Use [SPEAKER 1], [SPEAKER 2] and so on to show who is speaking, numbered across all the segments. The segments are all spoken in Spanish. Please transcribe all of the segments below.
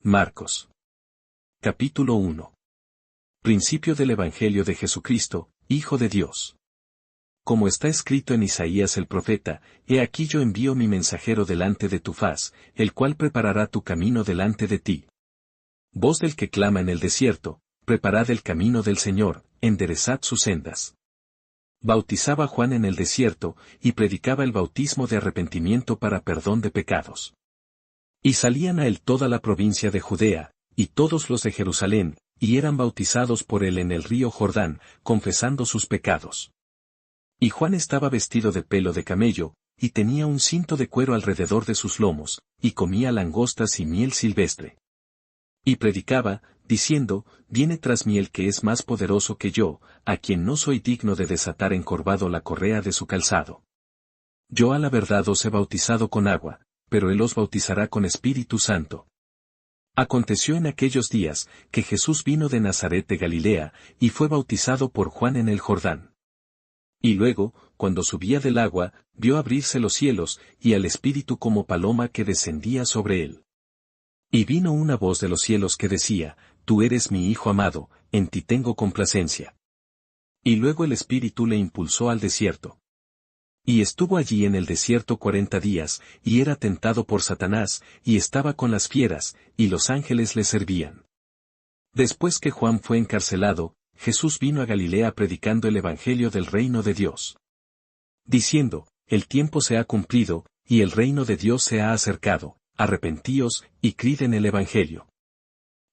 [SPEAKER 1] Marcos. Capítulo 1. Principio del Evangelio de Jesucristo, Hijo de Dios. Como está escrito en Isaías el profeta, he aquí yo envío mi mensajero delante de tu faz, el cual preparará tu camino delante de ti. Voz del que clama en el desierto, preparad el camino del Señor, enderezad sus sendas. Bautizaba Juan en el desierto, y predicaba el bautismo de arrepentimiento para perdón de pecados. Y salían a él toda la provincia de Judea, y todos los de Jerusalén, y eran bautizados por él en el río Jordán, confesando sus pecados. Y Juan estaba vestido de pelo de camello, y tenía un cinto de cuero alrededor de sus lomos, y comía langostas y miel silvestre. Y predicaba, diciendo, viene tras mí el que es más poderoso que yo, a quien no soy digno de desatar encorvado la correa de su calzado. Yo a la verdad os he bautizado con agua, pero él os bautizará con Espíritu Santo. Aconteció en aquellos días, que Jesús vino de Nazaret de Galilea, y fue bautizado por Juan en el Jordán. Y luego, cuando subía del agua, vio abrirse los cielos, y al Espíritu como paloma que descendía sobre él. Y vino una voz de los cielos que decía, Tú eres mi Hijo amado, en ti tengo complacencia. Y luego el Espíritu le impulsó al desierto. Y estuvo allí en el desierto 40 días, y era tentado por Satanás, y estaba con las fieras, y los ángeles le servían. Después que Juan fue encarcelado, Jesús vino a Galilea predicando el Evangelio del reino de Dios. Diciendo, el tiempo se ha cumplido, y el reino de Dios se ha acercado, arrepentíos, y creed en el Evangelio.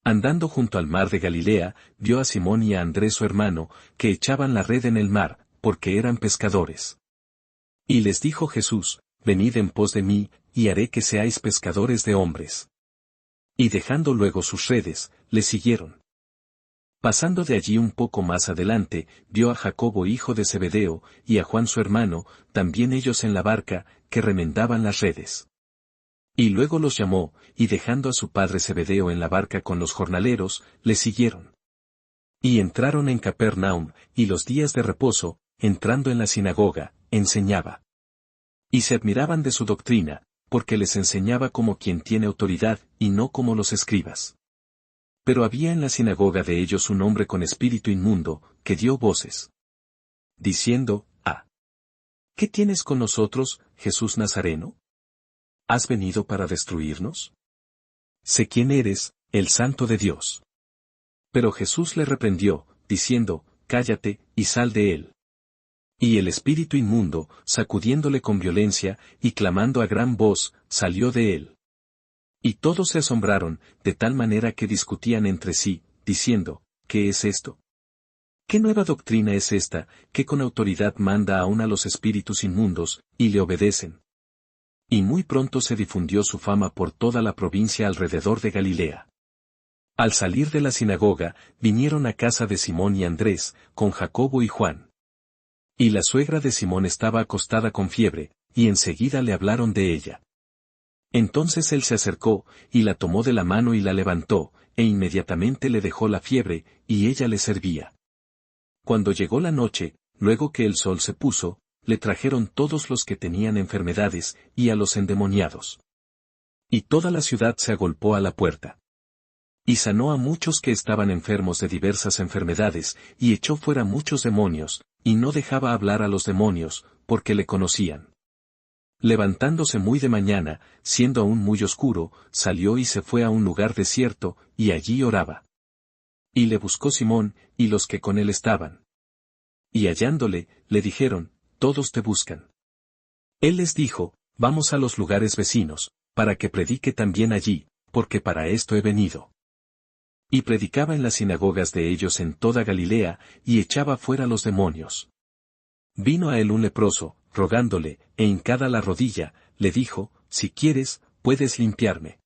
[SPEAKER 1] Andando junto al mar de Galilea, vio a Simón y a Andrés su hermano, que echaban la red en el mar, porque eran pescadores. Y les dijo Jesús, venid en pos de mí, y haré que seáis pescadores de hombres. Y dejando luego sus redes, le siguieron. Pasando de allí un poco más adelante, vio a Jacobo hijo de Zebedeo, y a Juan su hermano, también ellos en la barca, que remendaban las redes. Y luego los llamó, y dejando a su padre Zebedeo en la barca con los jornaleros, le siguieron. Y entraron en Capernaum, y los días de reposo, entrando en la sinagoga, enseñaba. Y se admiraban de su doctrina, porque les enseñaba como quien tiene autoridad, y no como los escribas. Pero había en la sinagoga de ellos un hombre con espíritu inmundo, que dio voces. Diciendo, ¿qué tienes con nosotros, Jesús Nazareno? ¿Has venido para destruirnos? Sé quién eres, el Santo de Dios. Pero Jesús le reprendió, diciendo, cállate, y sal de él. Y el espíritu inmundo, sacudiéndole con violencia, y clamando a gran voz, salió de él. Y todos se asombraron, de tal manera que discutían entre sí, diciendo, ¿qué es esto? ¿Qué nueva doctrina es esta, que con autoridad manda aún a los espíritus inmundos, y le obedecen? Y muy pronto se difundió su fama por toda la provincia alrededor de Galilea. Al salir de la sinagoga, vinieron a casa de Simón y Andrés, con Jacobo y Juan. Y la suegra de Simón estaba acostada con fiebre, y enseguida le hablaron de ella. Entonces él se acercó, y la tomó de la mano y la levantó, e inmediatamente le dejó la fiebre, y ella le servía. Cuando llegó la noche, luego que el sol se puso, le trajeron todos los que tenían enfermedades, y a los endemoniados. Y toda la ciudad se agolpó a la puerta. Y sanó a muchos que estaban enfermos de diversas enfermedades, y echó fuera muchos demonios, y no dejaba hablar a los demonios, porque le conocían. Levantándose muy de mañana, siendo aún muy oscuro, salió y se fue a un lugar desierto, y allí oraba. Y le buscó Simón, y los que con él estaban. Y hallándole, le dijeron, todos te buscan. Él les dijo, vamos a los lugares vecinos, para que predique también allí, porque para esto he venido. Y predicaba en las sinagogas de ellos en toda Galilea, y echaba fuera los demonios. Vino a él un leproso, rogándole, e hincada la rodilla, le dijo, si quieres, puedes limpiarme.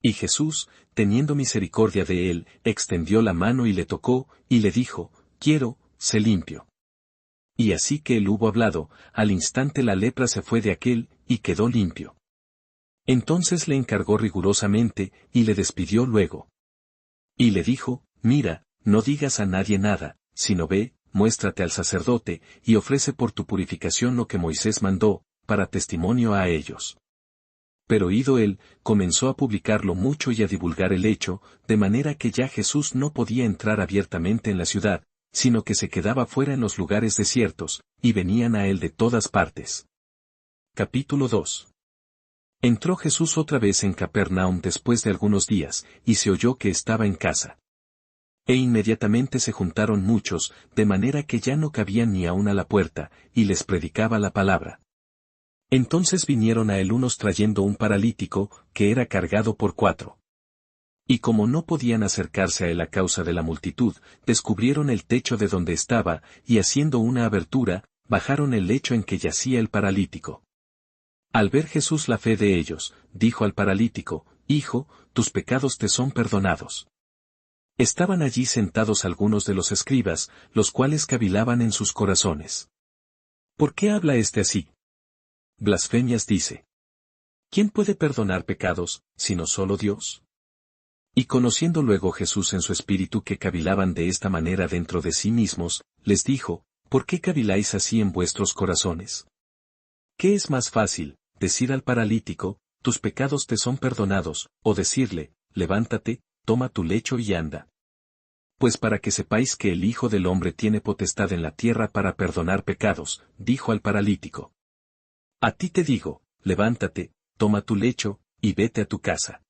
[SPEAKER 1] Y Jesús, teniendo misericordia de él, extendió la mano y le tocó, y le dijo, quiero, sé limpio. Y así que él hubo hablado, al instante la lepra se fue de aquél, y quedó limpio. Entonces le encargó rigurosamente, y le despidió luego. Y le dijo, mira, no digas a nadie nada, sino ve, muéstrate al sacerdote, y ofrece por tu purificación lo que Moisés mandó, para testimonio a ellos. Pero ido él, comenzó a publicarlo mucho y a divulgar el hecho, de manera que ya Jesús no podía entrar abiertamente en la ciudad, sino que se quedaba fuera en los lugares desiertos, y venían a él de todas partes. Capítulo 2. Entró Jesús otra vez en Capernaum después de algunos días, y se oyó que estaba en casa. E inmediatamente se juntaron muchos, de manera que ya no cabían ni aun a la puerta, y les predicaba la palabra. Entonces vinieron a él unos trayendo un paralítico, que era cargado por 4. Y como no podían acercarse a él a causa de la multitud, descubrieron el techo de donde estaba, y haciendo una abertura, bajaron el lecho en que yacía el paralítico. Al ver Jesús la fe de ellos, dijo al paralítico: Hijo, tus pecados te son perdonados. Estaban allí sentados algunos de los escribas, los cuales cavilaban en sus corazones. ¿Por qué habla este así? Blasfemias dice. ¿Quién puede perdonar pecados, sino solo Dios? Y conociendo luego Jesús en su espíritu que cavilaban de esta manera dentro de sí mismos, les dijo: ¿Por qué caviláis así en vuestros corazones? ¿Qué es más fácil, decir al paralítico: tus pecados te son perdonados, o decirle: levántate, toma tu lecho y anda? Pues para que sepáis que el Hijo del Hombre tiene potestad en la tierra para perdonar pecados, dijo al paralítico. A ti te digo, levántate, toma tu lecho, y vete a tu casa.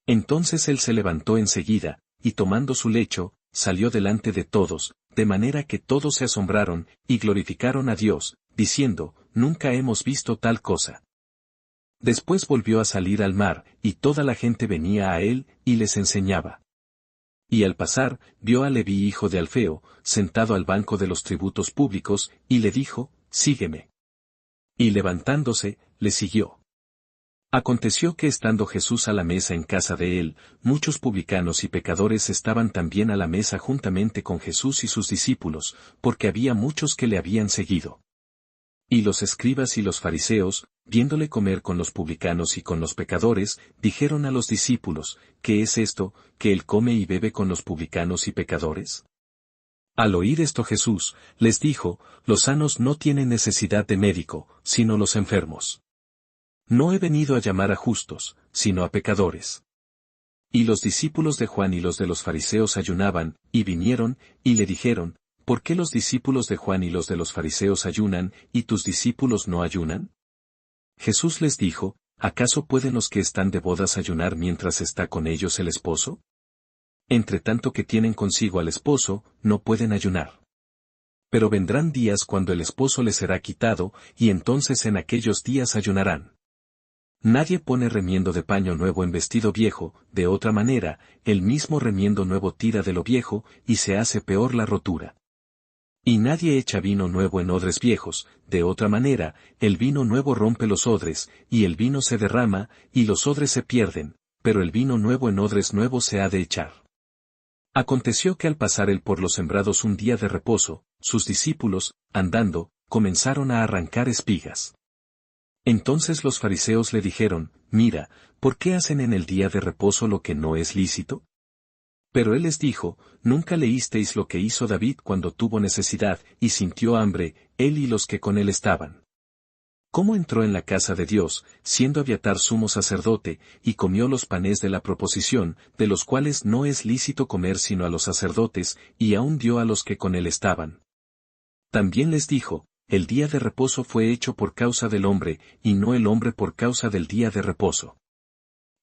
[SPEAKER 1] Entonces él se levantó enseguida, y tomando su lecho, salió delante de todos, de manera que todos se asombraron, y glorificaron a Dios, diciendo: Nunca hemos visto tal cosa. Después volvió a salir al mar, y toda la gente venía a él, y les enseñaba. Y al pasar, vio a Leví hijo de Alfeo, sentado al banco de los tributos públicos, y le dijo: Sígueme. Y levantándose, le siguió. Aconteció que estando Jesús a la mesa en casa de él, muchos publicanos y pecadores estaban también a la mesa juntamente con Jesús y sus discípulos, porque había muchos que le habían seguido. Y los escribas y los fariseos, viéndole comer con los publicanos y con los pecadores, dijeron a los discípulos: ¿Qué es esto, que él come y bebe con los publicanos y pecadores? Al oír esto Jesús, les dijo: Los sanos no tienen necesidad de médico, sino los enfermos. No he venido a llamar a justos, sino a pecadores. Y los discípulos de Juan y los de los fariseos ayunaban, y vinieron, y le dijeron: ¿Por qué los discípulos de Juan y los de los fariseos ayunan, y tus discípulos no ayunan? Jesús les dijo: ¿Acaso pueden los que están de bodas ayunar mientras está con ellos el esposo? Entre tanto que tienen consigo al esposo, no pueden ayunar. Pero vendrán días cuando el esposo les será quitado, y entonces en aquellos días ayunarán. Nadie pone remiendo de paño nuevo en vestido viejo, de otra manera, el mismo remiendo nuevo tira de lo viejo, y se hace peor la rotura. Y nadie echa vino nuevo en odres viejos, de otra manera, el vino nuevo rompe los odres, y el vino se derrama, y los odres se pierden, pero el vino nuevo en odres nuevos se ha de echar. Aconteció que al pasar él por los sembrados un día de reposo, sus discípulos, andando, comenzaron a arrancar espigas. Entonces los fariseos le dijeron: Mira, ¿por qué hacen en el día de reposo lo que no es lícito? Pero él les dijo: ¿Nunca leísteis lo que hizo David cuando tuvo necesidad, y sintió hambre, él y los que con él estaban? ¿Cómo entró en la casa de Dios, siendo Abiatar sumo sacerdote, y comió los panes de la proposición, de los cuales no es lícito comer sino a los sacerdotes, y aún dio a los que con él estaban? También les dijo: el día de reposo fue hecho por causa del hombre, y no el hombre por causa del día de reposo.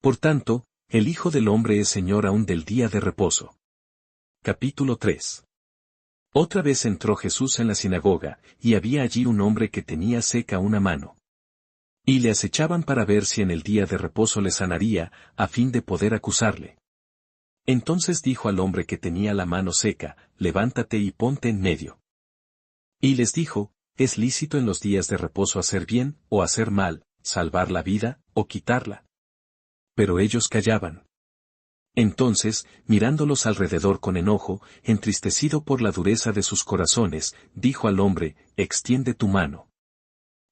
[SPEAKER 1] Por tanto, el Hijo del Hombre es Señor aún del día de reposo. Capítulo 3. Otra vez entró Jesús en la sinagoga, y había allí un hombre que tenía seca una mano. Y le acechaban para ver si en el día de reposo le sanaría, a fin de poder acusarle. Entonces dijo al hombre que tenía la mano seca: levántate y ponte en medio. Y les dijo: ¿es lícito en los días de reposo hacer bien, o hacer mal, salvar la vida, o quitarla? Pero ellos callaban. Entonces, mirándolos alrededor con enojo, entristecido por la dureza de sus corazones, dijo al hombre: extiende tu mano.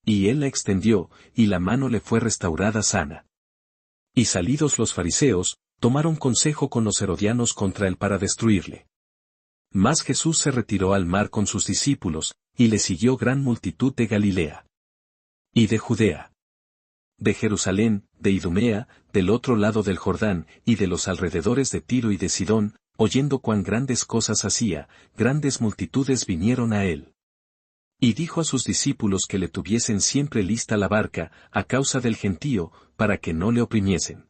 [SPEAKER 1] Y él la extendió, y la mano le fue restaurada sana. Y salidos los fariseos, tomaron consejo con los herodianos contra él para destruirle. Mas Jesús se retiró al mar con sus discípulos, y le siguió gran multitud de Galilea y de Judea. de Jerusalén, de Idumea, del otro lado del Jordán, y de los alrededores de Tiro y de Sidón, oyendo cuán grandes cosas hacía, grandes multitudes vinieron a él. Y dijo a sus discípulos que le tuviesen siempre lista la barca, a causa del gentío, para que no le oprimiesen.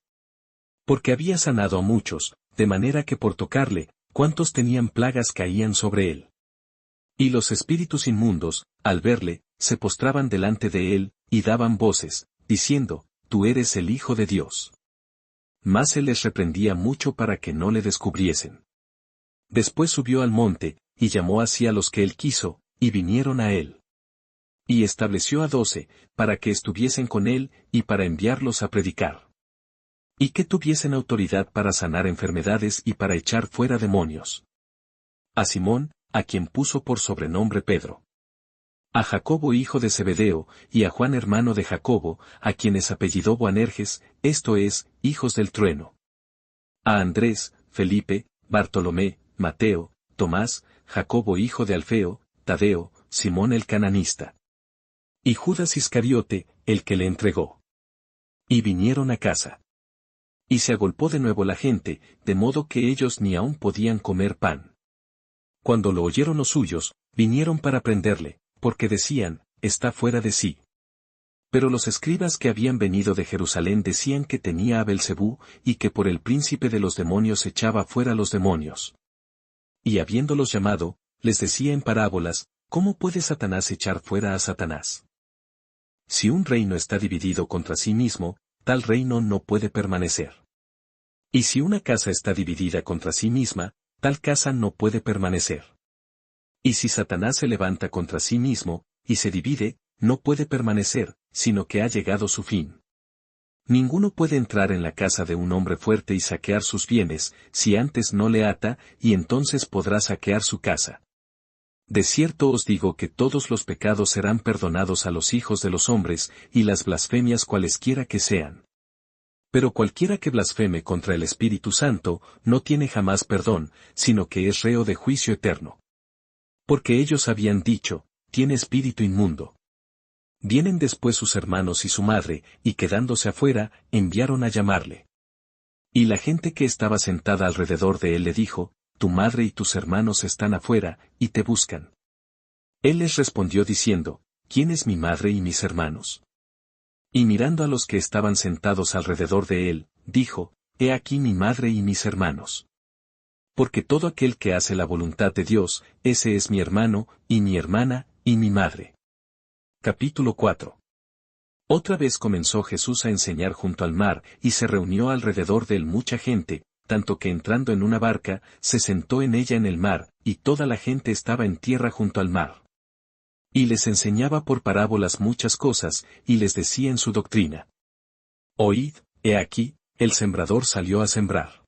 [SPEAKER 1] Porque había sanado a muchos, de manera que por tocarle, cuantos tenían plagas caían sobre él. Y los espíritus inmundos, al verle, se postraban delante de él, y daban voces, diciendo, Tú eres el Hijo de Dios. Mas él les reprendía mucho para que no le descubriesen. Después subió al monte, y llamó así a los que él quiso, y vinieron a él. Y estableció a 12, para que estuviesen con él, y para enviarlos a predicar. Y que tuviesen autoridad para sanar enfermedades y para echar fuera demonios. A Simón, a quien puso por sobrenombre Pedro. A Jacobo hijo de Zebedeo, y a Juan hermano de Jacobo, a quienes apellidó Boanerges, esto es, hijos del trueno. A Andrés, Felipe, Bartolomé, Mateo, Tomás, Jacobo hijo de Alfeo, Tadeo, Simón el cananista. Y Judas Iscariote, el que le entregó. Y vinieron a casa. Y se agolpó de nuevo la gente, de modo que ellos ni aún podían comer pan. Cuando lo oyeron los suyos, vinieron para prenderle, porque decían, está fuera de sí. Pero los escribas que habían venido de Jerusalén decían que tenía a Belcebú, y que por el príncipe de los demonios echaba fuera los demonios. Y habiéndolos llamado, les decía en parábolas, ¿cómo puede Satanás echar fuera a Satanás? Si un reino está dividido contra sí mismo, tal reino no puede permanecer. Y si una casa está dividida contra sí misma, tal casa no puede permanecer. Y si Satanás se levanta contra sí mismo, y se divide, no puede permanecer, sino que ha llegado su fin. Ninguno puede entrar en la casa de un hombre fuerte y saquear sus bienes, si antes no le ata, y entonces podrá saquear su casa. De cierto os digo que todos los pecados serán perdonados a los hijos de los hombres, y las blasfemias cualesquiera que sean. Pero cualquiera que blasfeme contra el Espíritu Santo, no tiene jamás perdón, sino que es reo de juicio eterno. Porque ellos habían dicho, tiene espíritu inmundo. Vienen después sus hermanos y su madre, y quedándose afuera, enviaron a llamarle. Y la gente que estaba sentada alrededor de él le dijo, tu madre y tus hermanos están afuera, y te buscan. Él les respondió diciendo, ¿quién es mi madre y mis hermanos? Y mirando a los que estaban sentados alrededor de él, dijo, he aquí mi madre y mis hermanos. Porque todo aquel que hace la voluntad de Dios, ese es mi hermano, y mi hermana, y mi madre. Capítulo 4. Otra vez comenzó Jesús a enseñar junto al mar, y se reunió alrededor de él mucha gente, tanto que entrando en una barca, se sentó en ella en el mar, y toda la gente estaba en tierra junto al mar. Y les enseñaba por parábolas muchas cosas, y les decía en su doctrina. Oíd, he aquí, el sembrador salió a sembrar.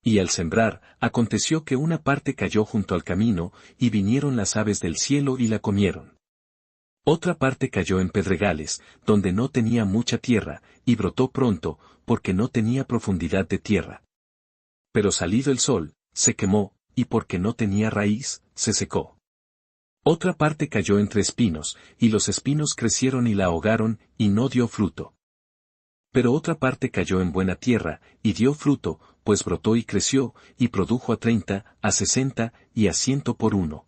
[SPEAKER 1] Y al sembrar, aconteció que una parte cayó junto al camino, y vinieron las aves del cielo y la comieron. Otra parte cayó en pedregales, donde no tenía mucha tierra, y brotó pronto, porque no tenía profundidad de tierra. Pero salido el sol, se quemó, y porque no tenía raíz, se secó. Otra parte cayó entre espinos, y los espinos crecieron y la ahogaron, y no dio fruto. Pero otra parte cayó en buena tierra, y dio fruto, pues brotó y creció, y produjo a 30, a 60, y a 100 por uno.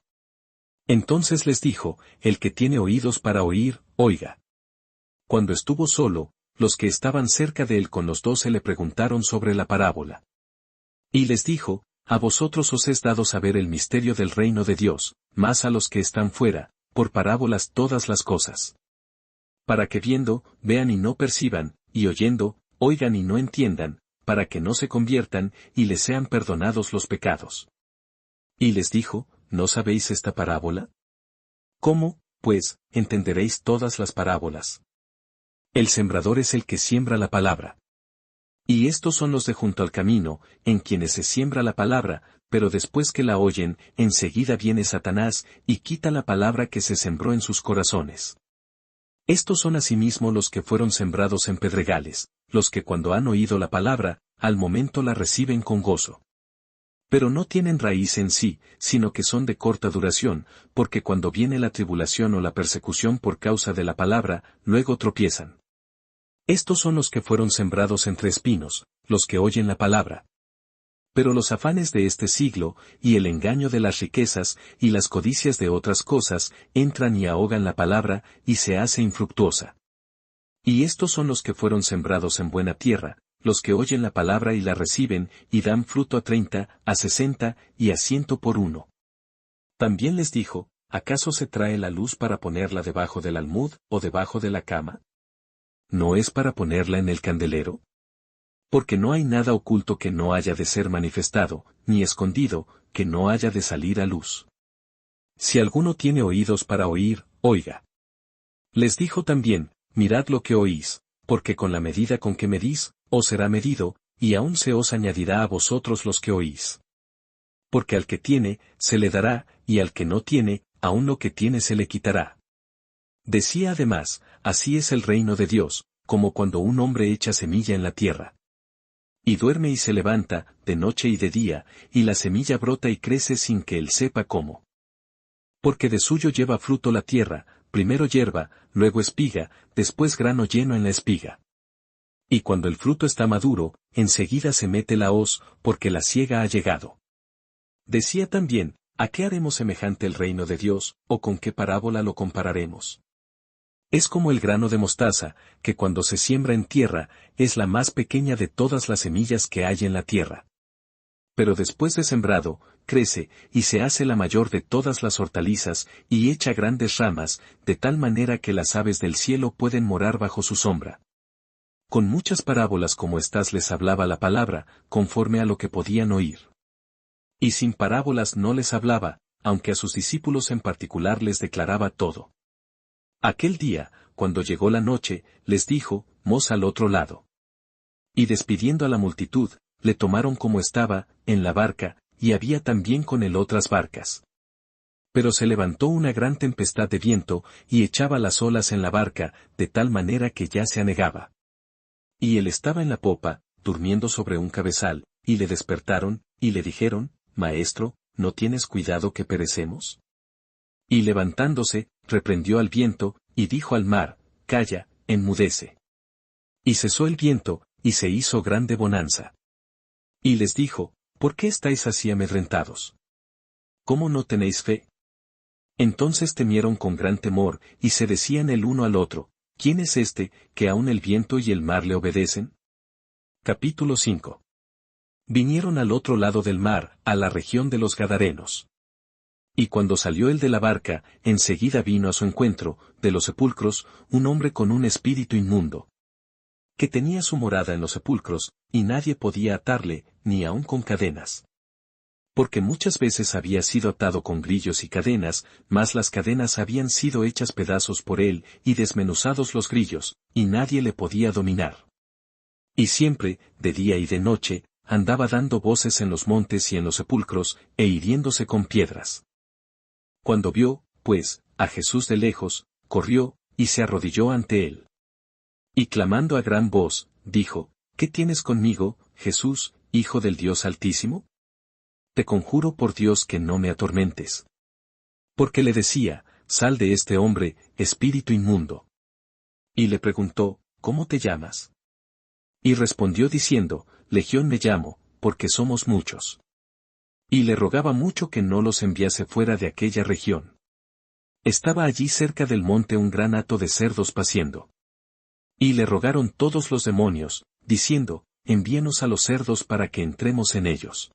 [SPEAKER 1] Entonces les dijo, el que tiene oídos para oír, oiga. Cuando estuvo solo, los que estaban cerca de él con los 12 le preguntaron sobre la parábola. Y les dijo, a vosotros os es dado saber el misterio del reino de Dios, mas a los que están fuera, por parábolas todas las cosas. Para que viendo, vean y no perciban, y oyendo, oigan y no entiendan, para que no se conviertan, y les sean perdonados los pecados. Y les dijo, ¿no sabéis esta parábola? ¿Cómo, pues, entenderéis todas las parábolas? El sembrador es el que siembra la palabra. Y estos son los de junto al camino, en quienes se siembra la palabra, pero después que la oyen, enseguida viene Satanás, y quita la palabra que se sembró en sus corazones. Estos son asimismo los que fueron sembrados en pedregales, los que cuando han oído la palabra, al momento la reciben con gozo. Pero no tienen raíz en sí, sino que son de corta duración, porque cuando viene la tribulación o la persecución por causa de la palabra, luego tropiezan. Estos son los que fueron sembrados entre espinos, los que oyen la palabra. Pero los afanes de este siglo, y el engaño de las riquezas, y las codicias de otras cosas, entran y ahogan la palabra, y se hace infructuosa. Y estos son los que fueron sembrados en buena tierra, los que oyen la palabra y la reciben, y dan fruto a 30, a 60, y a 100 por uno. También les dijo, ¿acaso se trae la luz para ponerla debajo del almud, o debajo de la cama? ¿No es para ponerla en el candelero? Porque no hay nada oculto que no haya de ser manifestado, ni escondido, que no haya de salir a luz. Si alguno tiene oídos para oír, oiga. Les dijo también, mirad lo que oís, porque con la medida con que medís, os será medido, y aún se os añadirá a vosotros los que oís. Porque al que tiene, se le dará, y al que no tiene, aún lo que tiene se le quitará. Decía además, así es el reino de Dios, como cuando un hombre echa semilla en la tierra. Y duerme y se levanta, de noche y de día, y la semilla brota y crece sin que él sepa cómo. Porque de suyo lleva fruto la tierra, primero hierba, luego espiga, después grano lleno en la espiga. Y cuando el fruto está maduro, enseguida se mete la hoz, porque la siega ha llegado. Decía también, ¿a qué haremos semejante el reino de Dios, o con qué parábola lo compararemos? Es como el grano de mostaza, que cuando se siembra en tierra, es la más pequeña de todas las semillas que hay en la tierra. Pero después de sembrado, crece, y se hace la mayor de todas las hortalizas, y echa grandes ramas, de tal manera que las aves del cielo pueden morar bajo su sombra. Con muchas parábolas como estas les hablaba la palabra, conforme a lo que podían oír. Y sin parábolas no les hablaba, aunque a sus discípulos en particular les declaraba todo. Aquel día, cuando llegó la noche, les dijo, mos al otro lado. Y despidiendo a la multitud, le tomaron como estaba, en la barca, y había también con él otras barcas. Pero se levantó una gran tempestad de viento, y echaba las olas en la barca, de tal manera que ya se anegaba. Y él estaba en la popa, durmiendo sobre un cabezal, y le despertaron, y le dijeron, Maestro, ¿no tienes cuidado que perecemos? Y levantándose, reprendió al viento, y dijo al mar, Calla, enmudece. Y cesó el viento, y se hizo grande bonanza. Y les dijo, ¿por qué estáis así amedrentados? ¿Cómo no tenéis fe? Entonces temieron con gran temor, y se decían el uno al otro, ¿quién es este, que aun el viento y el mar le obedecen? Capítulo 5. Vinieron al otro lado del mar, a la región de los Gadarenos. Y cuando salió él de la barca, enseguida vino a su encuentro, de los sepulcros, un hombre con un espíritu inmundo, que tenía su morada en los sepulcros, y nadie podía atarle, ni aun con cadenas. Porque muchas veces había sido atado con grillos y cadenas, mas las cadenas habían sido hechas pedazos por él, y desmenuzados los grillos, y nadie le podía dominar. Y siempre, de día y de noche, andaba dando voces en los montes y en los sepulcros, e hiriéndose con piedras. Cuando vio, pues, a Jesús de lejos, corrió, y se arrodilló ante él. Y clamando a gran voz, dijo, ¿qué tienes conmigo, Jesús, Hijo del Dios Altísimo? Te conjuro por Dios que no me atormentes. Porque le decía, sal de este hombre, espíritu inmundo. Y le preguntó, ¿cómo te llamas? Y respondió diciendo, Legión me llamo, porque somos muchos. Y le rogaba mucho que no los enviase fuera de aquella región. Estaba allí cerca del monte un gran hato de cerdos paciendo. Y le rogaron todos los demonios, diciendo, envíenos a los cerdos para que entremos en ellos.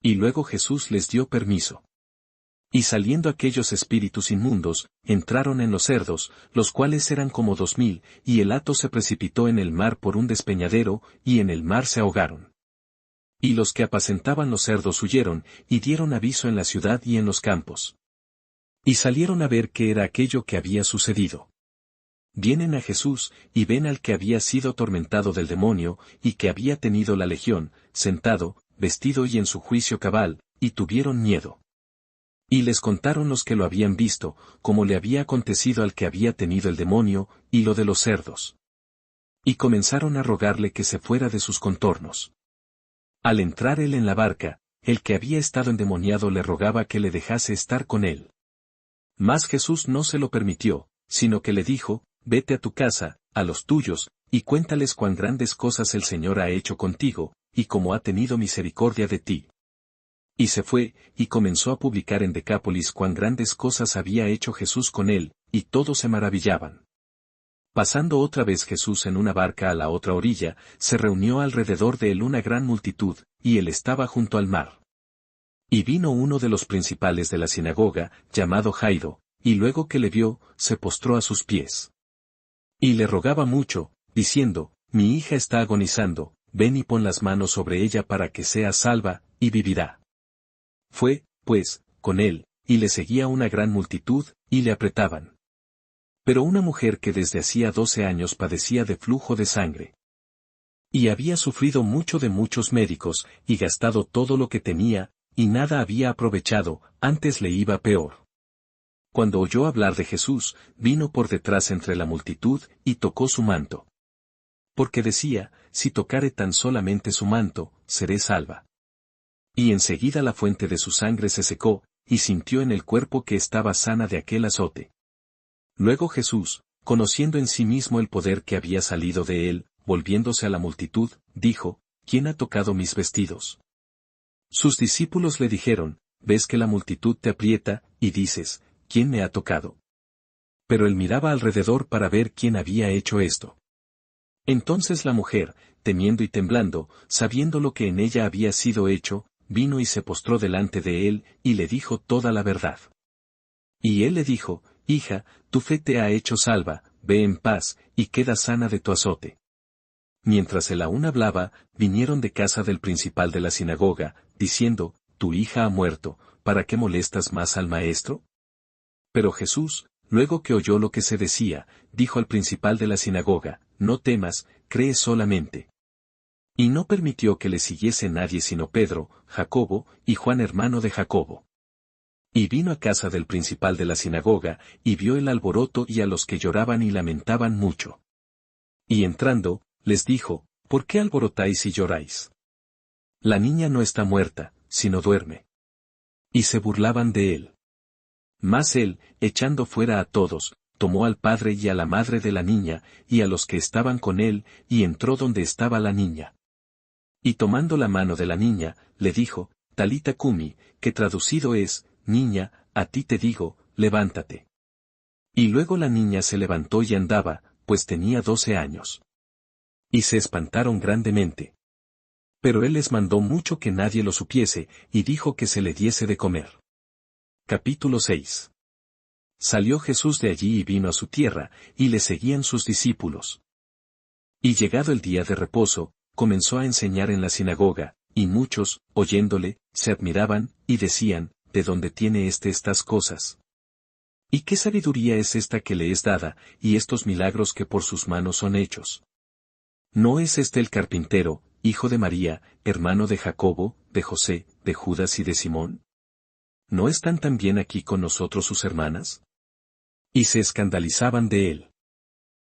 [SPEAKER 1] Y luego Jesús les dio permiso. Y saliendo aquellos espíritus inmundos, entraron en los cerdos, los cuales eran como 2000, y el hato se precipitó en el mar por un despeñadero, y en el mar se ahogaron. Y los que apacentaban los cerdos huyeron, y dieron aviso en la ciudad y en los campos. Y salieron a ver qué era aquello que había sucedido. Vienen a Jesús, y ven al que había sido atormentado del demonio, y que había tenido la legión, sentado, vestido y en su juicio cabal, y tuvieron miedo. Y les contaron los que lo habían visto, como le había acontecido al que había tenido el demonio, y lo de los cerdos. Y comenzaron a rogarle que se fuera de sus contornos. Al entrar él en la barca, el que había estado endemoniado le rogaba que le dejase estar con él. Mas Jesús no se lo permitió, sino que le dijo, vete a tu casa, a los tuyos, y cuéntales cuán grandes cosas el Señor ha hecho contigo, y cómo ha tenido misericordia de ti. Y se fue, y comenzó a publicar en Decápolis cuán grandes cosas había hecho Jesús con él, y todos se maravillaban. Pasando otra vez Jesús en una barca a la otra orilla, se reunió alrededor de él una gran multitud, y él estaba junto al mar. Y vino uno de los principales de la sinagoga, llamado Jairo, y luego que le vio, se postró a sus pies. Y le rogaba mucho, diciendo, mi hija está agonizando, ven y pon las manos sobre ella para que sea salva, y vivirá. Fue, pues, con él, y le seguía una gran multitud, y le apretaban. Pero una mujer que desde hacía 12 años padecía de flujo de sangre. Y había sufrido mucho de muchos médicos, y gastado todo lo que tenía, y nada había aprovechado, antes le iba peor. Cuando oyó hablar de Jesús, vino por detrás entre la multitud, y tocó su manto. Porque decía, si tocare tan solamente su manto, seré salva. Y enseguida la fuente de su sangre se secó, y sintió en el cuerpo que estaba sana de aquel azote. Luego Jesús, conociendo en sí mismo el poder que había salido de él, volviéndose a la multitud, dijo, ¿quién ha tocado mis vestidos? Sus discípulos le dijeron, ves que la multitud te aprieta, y dices, ¿quién me ha tocado? Pero él miraba alrededor para ver quién había hecho esto. Entonces la mujer, temiendo y temblando, sabiendo lo que en ella había sido hecho, vino y se postró delante de él, y le dijo toda la verdad. Y él le dijo, hija, tu fe te ha hecho salva, ve en paz, y queda sana de tu azote. Mientras él aún hablaba, vinieron de casa del principal de la sinagoga, diciendo, tu hija ha muerto, ¿para qué molestas más al maestro? Pero Jesús, luego que oyó lo que se decía, dijo al principal de la sinagoga, no temas, cree solamente. Y no permitió que le siguiese nadie sino Pedro, Jacobo, y Juan hermano de Jacobo. Y vino a casa del principal de la sinagoga, y vio el alboroto y a los que lloraban y lamentaban mucho. Y entrando, les dijo, ¿por qué alborotáis y lloráis? La niña no está muerta, sino duerme. Y se burlaban de él. Mas él, echando fuera a todos, tomó al padre y a la madre de la niña, y a los que estaban con él, y entró donde estaba la niña. Y tomando la mano de la niña, le dijo, Talita cumi, que traducido es, niña, a ti te digo, levántate. Y luego la niña se levantó y andaba, pues tenía 12 años. Y se espantaron grandemente. Pero él les mandó mucho que nadie lo supiese, y dijo que se le diese de comer. Capítulo 6. Salió Jesús de allí y vino a su tierra, y le seguían sus discípulos. Y llegado el día de reposo, comenzó a enseñar en la sinagoga, y muchos, oyéndole, se admiraban, y decían, ¿de dónde tiene estas cosas? ¿Y qué sabiduría es esta que le es dada, y estos milagros que por sus manos son hechos? ¿No es este el carpintero, hijo de María, hermano de Jacobo, de José, de Judas y de Simón? ¿No están también aquí con nosotros sus hermanas? Y se escandalizaban de él.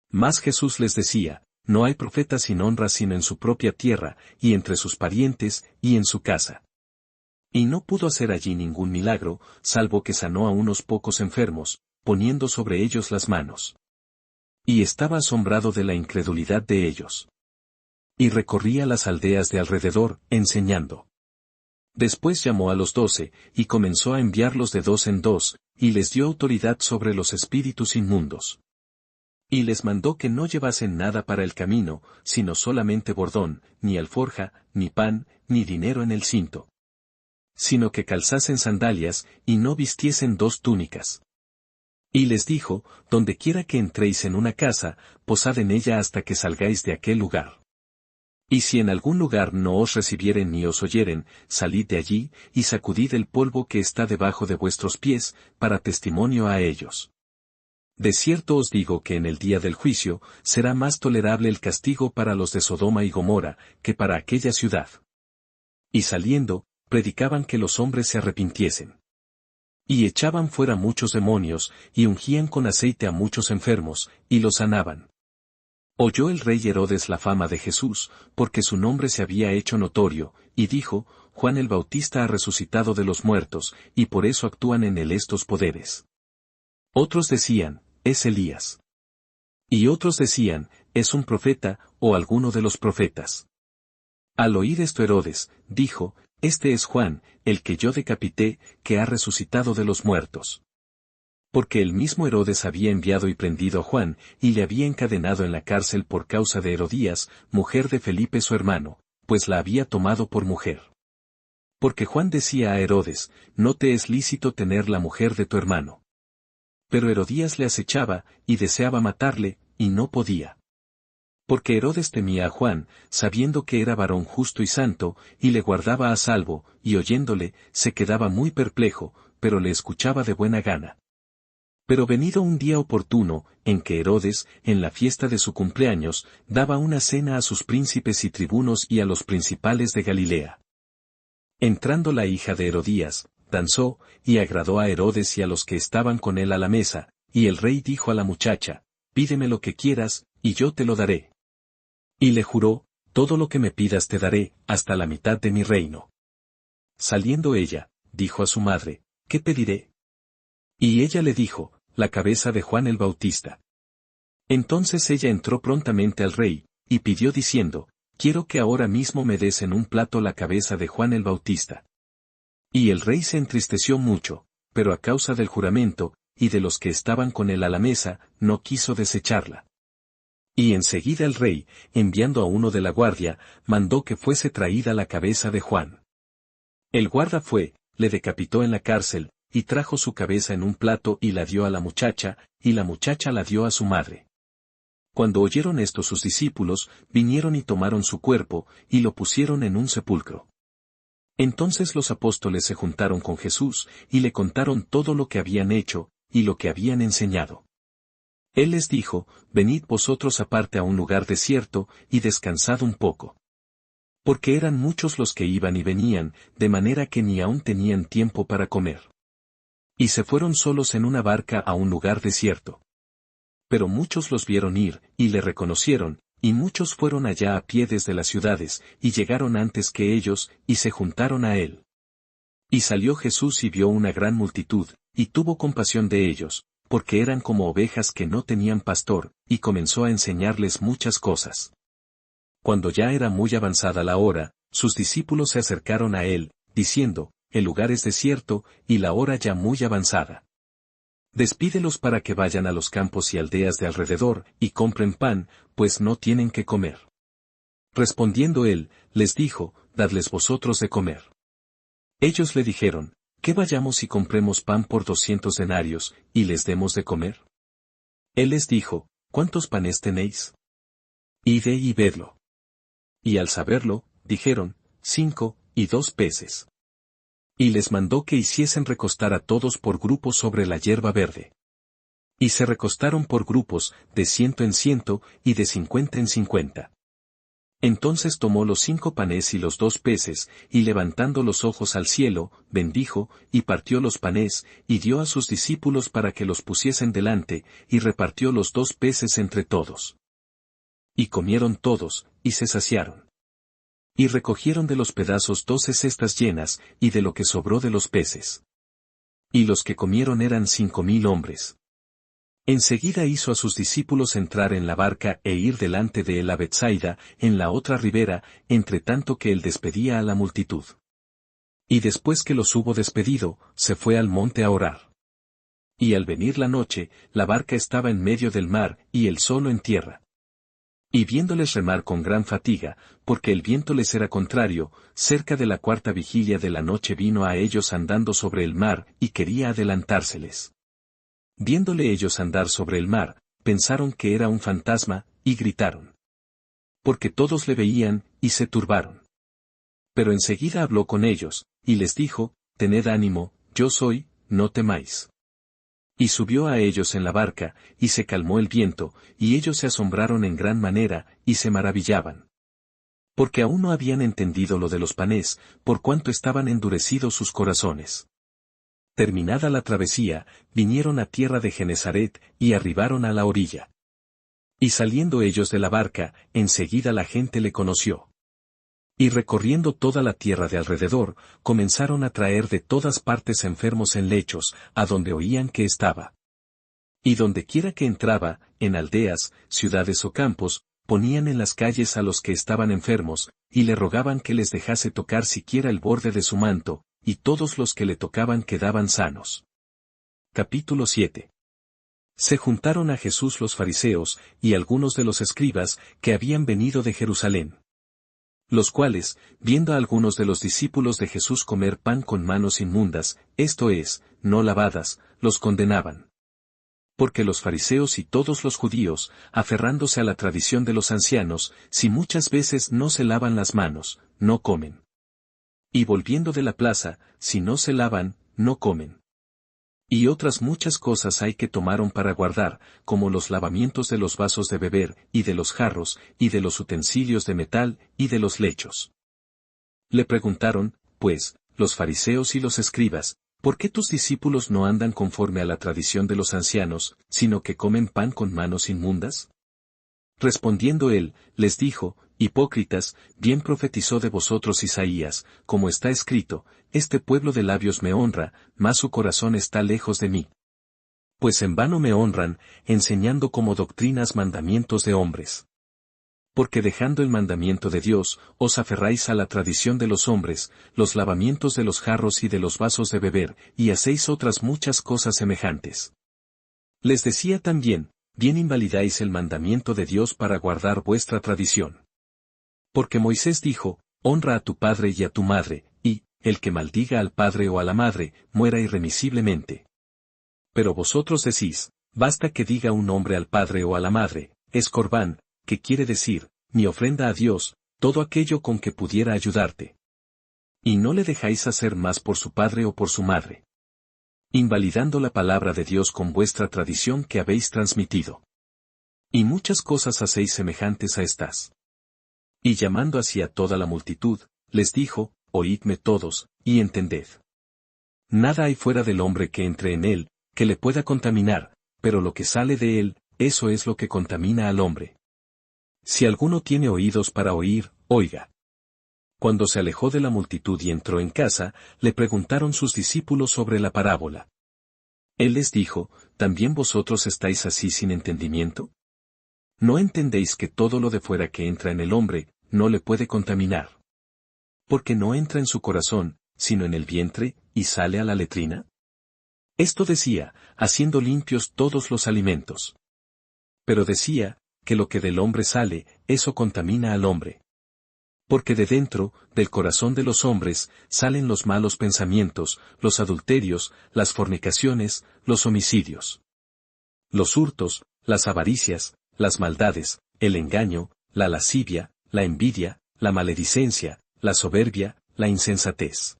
[SPEAKER 1] Mas Jesús les decía, no hay profeta sin honra sino en su propia tierra, y entre sus parientes, y en su casa. Y no pudo hacer allí ningún milagro, salvo que sanó a unos pocos enfermos, poniendo sobre ellos las manos. Y estaba asombrado de la incredulidad de ellos. Y recorría las aldeas de alrededor, enseñando. Después llamó a los 12, y comenzó a enviarlos de 2 en 2, y les dio autoridad sobre los espíritus inmundos. Y les mandó que no llevasen nada para el camino, sino solamente bordón, ni alforja, ni pan, ni dinero en el cinto. Sino que calzasen sandalias, y no vistiesen 2 túnicas. Y les dijo, donde quiera que entréis en una casa, posad en ella hasta que salgáis de aquel lugar. Y si en algún lugar no os recibieren ni os oyeren, salid de allí, y sacudid el polvo que está debajo de vuestros pies, para testimonio a ellos. De cierto os digo que en el día del juicio, será más tolerable el castigo para los de Sodoma y Gomorra, que para aquella ciudad. Y saliendo, predicaban que los hombres se arrepintiesen. Y echaban fuera muchos demonios, y ungían con aceite a muchos enfermos, y los sanaban. Oyó el rey Herodes la fama de Jesús, porque su nombre se había hecho notorio, y dijo, Juan el Bautista ha resucitado de los muertos, y por eso actúan en él estos poderes. Otros decían, es Elías. Y otros decían, es un profeta, o alguno de los profetas. Al oír esto Herodes, dijo, este es Juan, el que yo decapité, que ha resucitado de los muertos. Porque el mismo Herodes había enviado y prendido a Juan, y le había encadenado en la cárcel por causa de Herodías, mujer de Felipe su hermano, pues la había tomado por mujer. Porque Juan decía a Herodes, no te es lícito tener la mujer de tu hermano. Pero Herodías le acechaba, y deseaba matarle, y no podía. Porque Herodes temía a Juan, sabiendo que era varón justo y santo, y le guardaba a salvo, y oyéndole, se quedaba muy perplejo, pero le escuchaba de buena gana. Pero venido un día oportuno, en que Herodes, en la fiesta de su cumpleaños, daba una cena a sus príncipes y tribunos y a los principales de Galilea. Entrando la hija de Herodías, danzó, y agradó a Herodes y a los que estaban con él a la mesa, y el rey dijo a la muchacha, pídeme lo que quieras, y yo te lo daré. Y le juró, todo lo que me pidas te daré, hasta la mitad de mi reino. Saliendo ella, dijo a su madre, ¿qué pediré? Y ella le dijo, la cabeza de Juan el Bautista. Entonces ella entró prontamente al rey, y pidió diciendo, quiero que ahora mismo me des en un plato la cabeza de Juan el Bautista. Y el rey se entristeció mucho, pero a causa del juramento, y de los que estaban con él a la mesa, no quiso desecharla. Y enseguida el rey, enviando a uno de la guardia, mandó que fuese traída la cabeza de Juan. El guarda fue, le decapitó en la cárcel, y trajo su cabeza en un plato y la dio a la muchacha, y la muchacha la dio a su madre. Cuando oyeron esto sus discípulos, vinieron y tomaron su cuerpo, y lo pusieron en un sepulcro. Entonces los apóstoles se juntaron con Jesús, y le contaron todo lo que habían hecho, y lo que habían enseñado. Él les dijo, venid vosotros aparte a un lugar desierto, y descansad un poco. Porque eran muchos los que iban y venían, de manera que ni aún tenían tiempo para comer. Y se fueron solos en una barca a un lugar desierto. Pero muchos los vieron ir, y le reconocieron, y muchos fueron allá a pie desde las ciudades, y llegaron antes que ellos, y se juntaron a él. Y salió Jesús y vio una gran multitud, y tuvo compasión de ellos, porque eran como ovejas que no tenían pastor, y comenzó a enseñarles muchas cosas. Cuando ya era muy avanzada la hora, sus discípulos se acercaron a él, diciendo, el lugar es desierto, y la hora ya muy avanzada. Despídelos para que vayan a los campos y aldeas de alrededor, y compren pan, pues no tienen que comer. Respondiendo él, les dijo, dadles vosotros de comer. Ellos le dijeron, ¿qué vayamos y compremos pan por 200 denarios, y les demos de comer? Él les dijo, ¿cuántos panes tenéis? Id y vedlo. Y al saberlo, dijeron, 5, y 2 peces. Y les mandó que hiciesen recostar a todos por grupos sobre la hierba verde. Y se recostaron por grupos, de 100 en 100, y de 50 en 50. Entonces tomó los 5 panes y los 2 peces, y levantando los ojos al cielo, bendijo, y partió los panes, y dio a sus discípulos para que los pusiesen delante, y repartió los 2 peces entre todos. Y comieron todos, y se saciaron. Y recogieron de los pedazos 12 cestas llenas, y de lo que sobró de los peces. Y los que comieron eran 5000 hombres. Enseguida hizo a sus discípulos entrar en la barca e ir delante de él a Betsaida, en la otra ribera, entre tanto que él despedía a la multitud. Y después que los hubo despedido, se fue al monte a orar. Y al venir la noche, la barca estaba en medio del mar, y él solo en tierra. Y viéndoles remar con gran fatiga, porque el viento les era contrario, cerca de la 4ª vigilia de la noche vino a ellos andando sobre el mar, y quería adelantárseles. Viéndole ellos andar sobre el mar, pensaron que era un fantasma, y gritaron. Porque todos le veían, y se turbaron. Pero enseguida habló con ellos, y les dijo, tened ánimo, yo soy, no temáis. Y subió a ellos en la barca, y se calmó el viento, y ellos se asombraron en gran manera, y se maravillaban. Porque aún no habían entendido lo de los panes, por cuanto estaban endurecidos sus corazones. Terminada la travesía, vinieron a tierra de Genesaret, y arribaron a la orilla. Y saliendo ellos de la barca, enseguida la gente le conoció. Y recorriendo toda la tierra de alrededor, comenzaron a traer de todas partes enfermos en lechos, a donde oían que estaba. Y dondequiera que entraba, en aldeas, ciudades o campos, ponían en las calles a los que estaban enfermos, y le rogaban que les dejase tocar siquiera el borde de su manto, y todos los que le tocaban quedaban sanos. Capítulo 7. Se juntaron a Jesús los fariseos, y algunos de los escribas, que habían venido de Jerusalén. Los cuales, viendo a algunos de los discípulos de Jesús comer pan con manos inmundas, esto es, no lavadas, los condenaban. Porque los fariseos y todos los judíos, aferrándose a la tradición de los ancianos, si muchas veces no se lavan las manos, no comen. Y volviendo de la plaza, si no se lavan, no comen. Y otras muchas cosas hay que tomaron para guardar, como los lavamientos de los vasos de beber, y de los jarros, y de los utensilios de metal, y de los lechos. Le preguntaron, pues, los fariseos y los escribas, ¿por qué tus discípulos no andan conforme a la tradición de los ancianos, sino que comen pan con manos inmundas? Respondiendo él, les dijo, hipócritas, bien profetizó de vosotros Isaías, como está escrito, este pueblo de labios me honra, mas su corazón está lejos de mí. Pues en vano me honran, enseñando como doctrinas mandamientos de hombres. Porque dejando el mandamiento de Dios, os aferráis a la tradición de los hombres, los lavamientos de los jarros y de los vasos de beber, y hacéis otras muchas cosas semejantes. Les decía también, bien invalidáis el mandamiento de Dios para guardar vuestra tradición. Porque Moisés dijo, honra a tu padre y a tu madre, y, el que maldiga al padre o a la madre, muera irremisiblemente. Pero vosotros decís, basta que diga un hombre al padre o a la madre, es corbán, que quiere decir, mi ofrenda a Dios, todo aquello con que pudiera ayudarte. Y no le dejáis hacer más por su padre o por su madre. Invalidando la palabra de Dios con vuestra tradición que habéis transmitido. Y muchas cosas hacéis semejantes a estas. Y llamando hacia toda la multitud, les dijo, oídme todos, y entended. Nada hay fuera del hombre que entre en él, que le pueda contaminar, pero lo que sale de él, eso es lo que contamina al hombre. Si alguno tiene oídos para oír, oiga. Cuando se alejó de la multitud y entró en casa, le preguntaron sus discípulos sobre la parábola. Él les dijo, ¿también vosotros estáis así sin entendimiento? ¿No entendéis que todo lo de fuera que entra en el hombre, no le puede contaminar? Porque no entra en su corazón, sino en el vientre, y sale a la letrina. Esto decía, haciendo limpios todos los alimentos. Pero decía, que lo que del hombre sale, eso contamina al hombre. Porque de dentro, del corazón de los hombres, salen los malos pensamientos, los adulterios, las fornicaciones, los homicidios, los hurtos, las avaricias, las maldades, el engaño, la lascivia, la envidia, la maledicencia, la soberbia, la insensatez.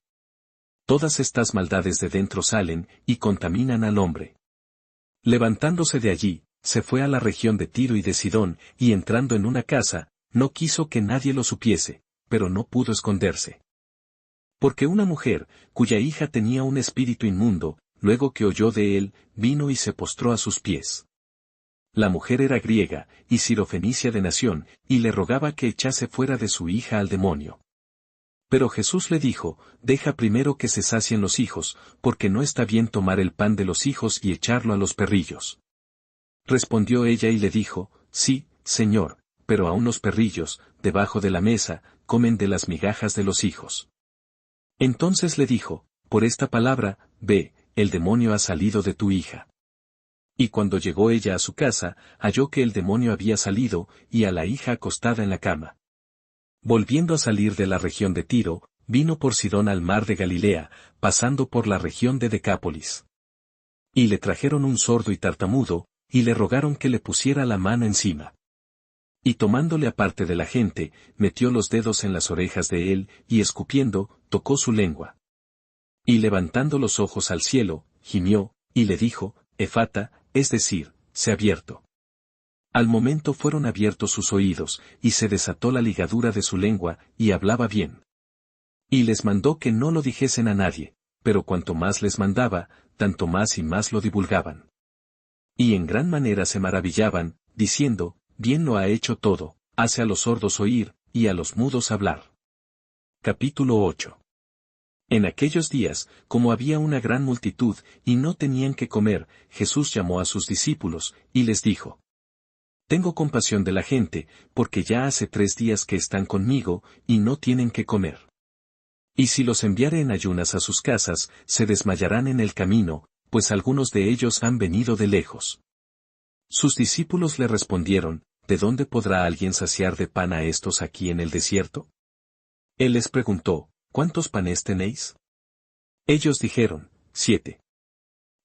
[SPEAKER 1] Todas estas maldades de dentro salen, y contaminan al hombre. Levantándose de allí, se fue a la región de Tiro y de Sidón, y entrando en una casa, no quiso que nadie lo supiese, pero no pudo esconderse. Porque una mujer, cuya hija tenía un espíritu inmundo, luego que oyó de él, vino y se postró a sus pies. La mujer era griega, y sirofenicia de nación, y le rogaba que echase fuera de su hija al demonio. Pero Jesús le dijo, deja primero que se sacien los hijos, porque no está bien tomar el pan de los hijos y echarlo a los perrillos. Respondió ella y le dijo, sí, Señor, pero aun los perrillos, debajo de la mesa, comen de las migajas de los hijos. Entonces le dijo, por esta palabra, ve, el demonio ha salido de tu hija. Y cuando llegó ella a su casa, halló que el demonio había salido, y a la hija acostada en la cama. Volviendo a salir de la región de Tiro, vino por Sidón al mar de Galilea, pasando por la región de Decápolis. Y le trajeron un sordo y tartamudo, y le rogaron que le pusiera la mano encima. Y tomándole aparte de la gente, metió los dedos en las orejas de él, y escupiendo, tocó su lengua. Y levantando los ojos al cielo, gimió, y le dijo, Efata, es decir, sé abierto. Al momento fueron abiertos sus oídos, y se desató la ligadura de su lengua, y hablaba bien. Y les mandó que no lo dijesen a nadie, pero cuanto más les mandaba, tanto más y más lo divulgaban. Y en gran manera se maravillaban, diciendo, bien lo ha hecho todo, hace a los sordos oír, y a los mudos hablar. Capítulo 8. En aquellos días, como había una gran multitud, y no tenían que comer, Jesús llamó a sus discípulos, y les dijo: Tengo compasión de la gente, porque ya hace 3 días que están conmigo, y no tienen que comer. Y si los enviare en ayunas a sus casas, se desmayarán en el camino, pues algunos de ellos han venido de lejos. Sus discípulos le respondieron: ¿De dónde podrá alguien saciar de pan a estos aquí en el desierto? Él les preguntó: ¿Cuántos panes tenéis? Ellos dijeron: 7.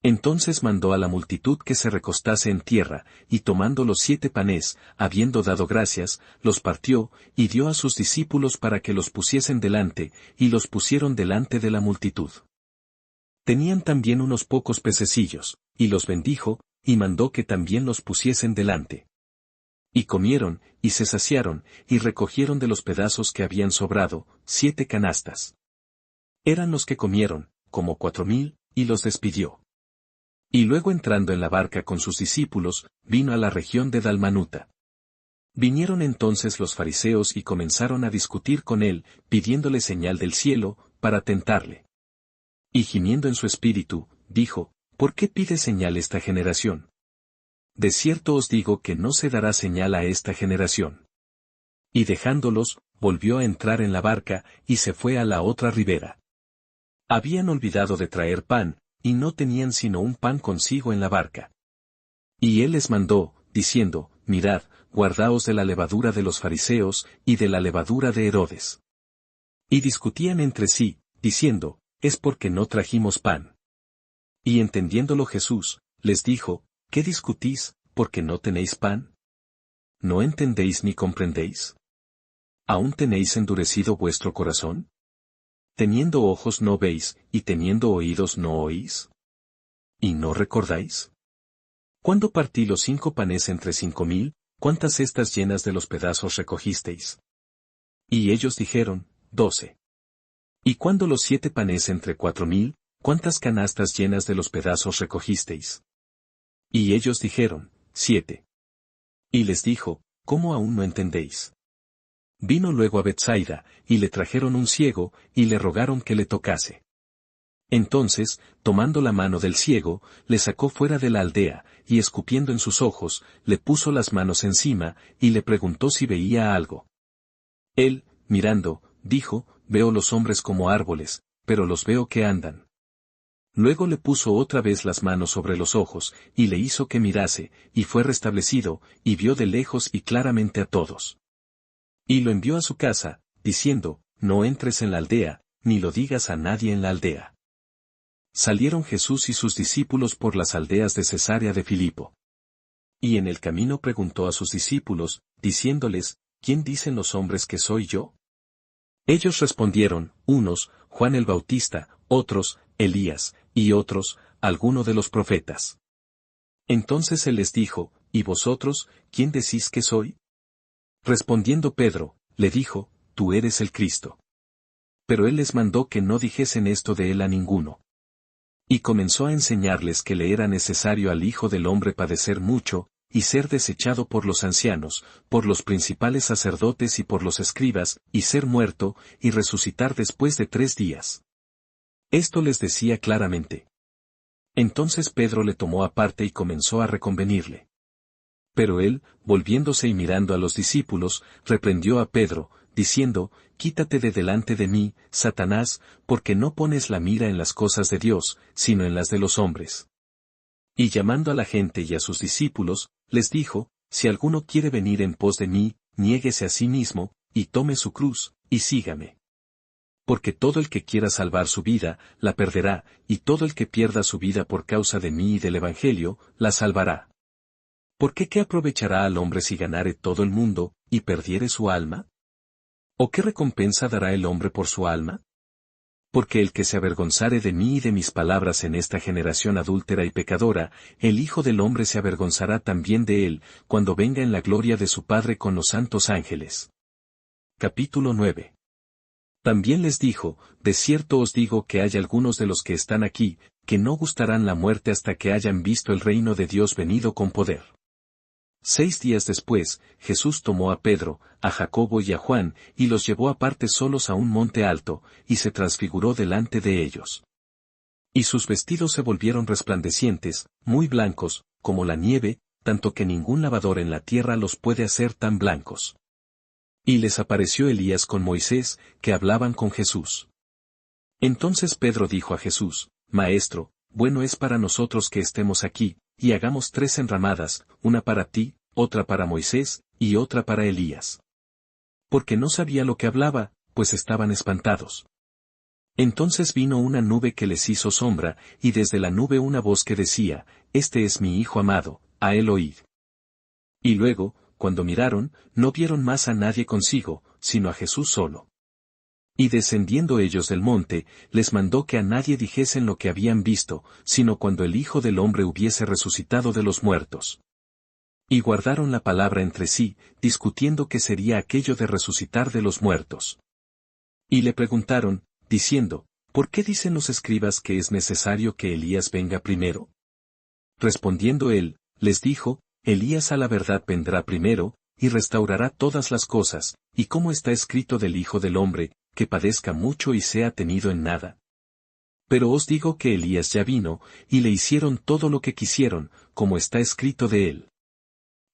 [SPEAKER 1] Entonces mandó a la multitud que se recostase en tierra, y tomando los 7 panes, habiendo dado gracias, los partió, y dio a sus discípulos para que los pusiesen delante, y los pusieron delante de la multitud. Tenían también unos pocos pececillos, y los bendijo, y mandó que también los pusiesen delante. Y comieron, y se saciaron, y recogieron de los pedazos que habían sobrado, 7 canastas. Eran los que comieron, como 4000, y los despidió. Y luego entrando en la barca con sus discípulos, vino a la región de Dalmanuta. Vinieron entonces los fariseos y comenzaron a discutir con él, pidiéndole señal del cielo, para tentarle. Y gimiendo en su espíritu, dijo: ¿Por qué pide señal esta generación? De cierto os digo que no se dará señal a esta generación. Y dejándolos, volvió a entrar en la barca, y se fue a la otra ribera. Habían olvidado de traer pan, y no tenían sino un pan consigo en la barca. Y él les mandó, diciendo: Mirad, guardaos de la levadura de los fariseos, y de la levadura de Herodes. Y discutían entre sí, diciendo: Es porque no trajimos pan. Y entendiéndolo Jesús, les dijo: ¿Qué discutís, porque no tenéis pan? ¿No entendéis ni comprendéis? ¿Aún tenéis endurecido vuestro corazón? ¿Teniendo ojos no veis, y teniendo oídos no oís? ¿Y no recordáis? ¿Cuándo partí los 5 panes entre 5000, cuántas cestas llenas de los pedazos recogisteis? Y ellos dijeron: 12. ¿Y cuándo los 7 panes entre 4000, cuántas canastas llenas de los pedazos recogisteis? Y ellos dijeron: 7. Y les dijo: ¿Cómo aún no entendéis? Vino luego a Betsaida, y le trajeron un ciego, y le rogaron que le tocase. Entonces, tomando la mano del ciego, le sacó fuera de la aldea, y escupiendo en sus ojos, le puso las manos encima, y le preguntó si veía algo. Él, mirando, dijo: Veo los hombres como árboles, pero los veo que andan. Luego le puso otra vez las manos sobre los ojos, y le hizo que mirase, y fue restablecido, y vio de lejos y claramente a todos. Y lo envió a su casa, diciendo: No entres en la aldea, ni lo digas a nadie en la aldea. Salieron Jesús y sus discípulos por las aldeas de Cesarea de Filipo. Y en el camino preguntó a sus discípulos, diciéndoles: ¿Quién dicen los hombres que soy yo? Ellos respondieron: unos, Juan el Bautista, otros, Elías, y otros, alguno de los profetas. Entonces él les dijo: ¿Y vosotros, quién decís que soy? Respondiendo Pedro, le dijo: Tú eres el Cristo. Pero él les mandó que no dijesen esto de él a ninguno. Y comenzó a enseñarles que le era necesario al Hijo del Hombre padecer mucho, y ser desechado por los ancianos, por los principales sacerdotes y por los escribas, y ser muerto, y resucitar después de 3 días. Esto les decía claramente. Entonces Pedro le tomó aparte y comenzó a reconvenirle. Pero él, volviéndose y mirando a los discípulos, reprendió a Pedro, diciendo: Quítate de delante de mí, Satanás, porque no pones la mira en las cosas de Dios, sino en las de los hombres. Y llamando a la gente y a sus discípulos, les dijo: Si alguno quiere venir en pos de mí, niéguese a sí mismo, y tome su cruz, y sígame. Porque todo el que quiera salvar su vida, la perderá, y todo el que pierda su vida por causa de mí y del Evangelio, la salvará. ¿Por qué aprovechará al hombre si ganare todo el mundo, y perdiere su alma? ¿O qué recompensa dará el hombre por su alma? Porque el que se avergonzare de mí y de mis palabras en esta generación adúltera y pecadora, el Hijo del Hombre se avergonzará también de él, cuando venga en la gloria de su Padre con los santos ángeles. Capítulo 9. También les dijo: De cierto os digo que hay algunos de los que están aquí, que no gustarán la muerte hasta que hayan visto el reino de Dios venido con poder. 6 días después, Jesús tomó a Pedro, a Jacobo y a Juan, y los llevó aparte solos a un monte alto, y se transfiguró delante de ellos. Y sus vestidos se volvieron resplandecientes, muy blancos, como la nieve, tanto que ningún lavador en la tierra los puede hacer tan blancos. Y les apareció Elías con Moisés, que hablaban con Jesús. Entonces Pedro dijo a Jesús: Maestro, bueno es para nosotros que estemos aquí, y hagamos 3 enramadas, una para ti, otra para Moisés, y otra para Elías. Porque no sabía lo que hablaba, pues estaban espantados. Entonces vino una nube que les hizo sombra, y desde la nube una voz que decía: Este es mi Hijo amado, a él oíd. Y luego, cuando miraron, no vieron más a nadie consigo, sino a Jesús solo. Y descendiendo ellos del monte, les mandó que a nadie dijesen lo que habían visto, sino cuando el Hijo del Hombre hubiese resucitado de los muertos. Y guardaron la palabra entre sí, discutiendo qué sería aquello de resucitar de los muertos. Y le preguntaron, diciendo: ¿Por qué dicen los escribas que es necesario que Elías venga primero? Respondiendo él, les dijo: Elías a la verdad vendrá primero, y restaurará todas las cosas, y como está escrito del Hijo del Hombre, que padezca mucho y sea tenido en nada. Pero os digo que Elías ya vino, y le hicieron todo lo que quisieron, como está escrito de él.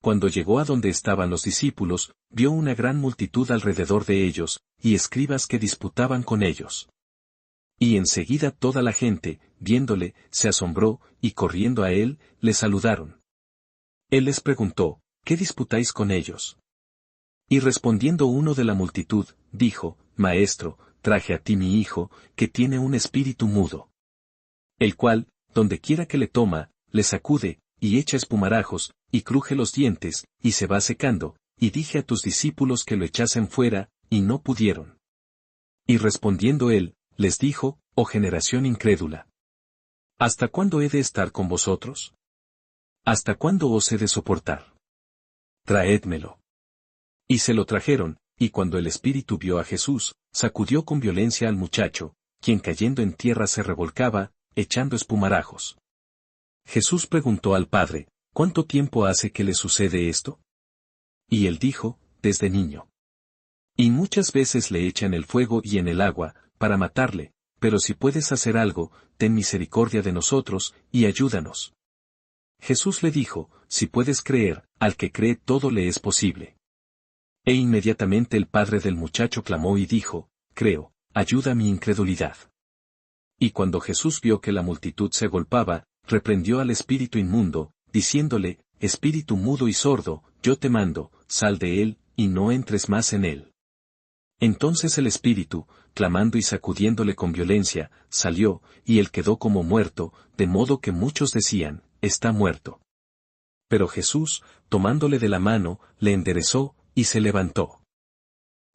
[SPEAKER 1] Cuando llegó a donde estaban los discípulos, vio una gran multitud alrededor de ellos, y escribas que disputaban con ellos. Y enseguida toda la gente, viéndole, se asombró, y corriendo a él, le saludaron. Él les preguntó: ¿Qué disputáis con ellos? Y respondiendo uno de la multitud, dijo: Maestro, traje a ti mi hijo, que tiene un espíritu mudo. El cual, donde quiera que le toma, le sacude, y echa espumarajos, y cruje los dientes, y se va secando, y dije a tus discípulos que lo echasen fuera, y no pudieron. Y respondiendo él, les dijo: Oh generación incrédula. ¿Hasta cuándo he de estar con vosotros? ¿Hasta cuándo os he de soportar? Traédmelo. Y se lo trajeron, y cuando el espíritu vio a Jesús, sacudió con violencia al muchacho, quien cayendo en tierra se revolcaba, echando espumarajos. Jesús preguntó al padre: ¿Cuánto tiempo hace que le sucede esto? Y él dijo: Desde niño. Y muchas veces le echan el fuego y en el agua, para matarle, pero si puedes hacer algo, ten misericordia de nosotros, y ayúdanos. Jesús le dijo: Si puedes creer, al que cree todo le es posible. E inmediatamente el padre del muchacho clamó y dijo: Creo, ayuda mi incredulidad. Y cuando Jesús vio que la multitud se agolpaba, reprendió al espíritu inmundo, diciéndole: Espíritu mudo y sordo, yo te mando, sal de él, y no entres más en él. Entonces el espíritu, clamando y sacudiéndole con violencia, salió, y él quedó como muerto, de modo que muchos decían: Está muerto. Pero Jesús, tomándole de la mano, le enderezó, y se levantó.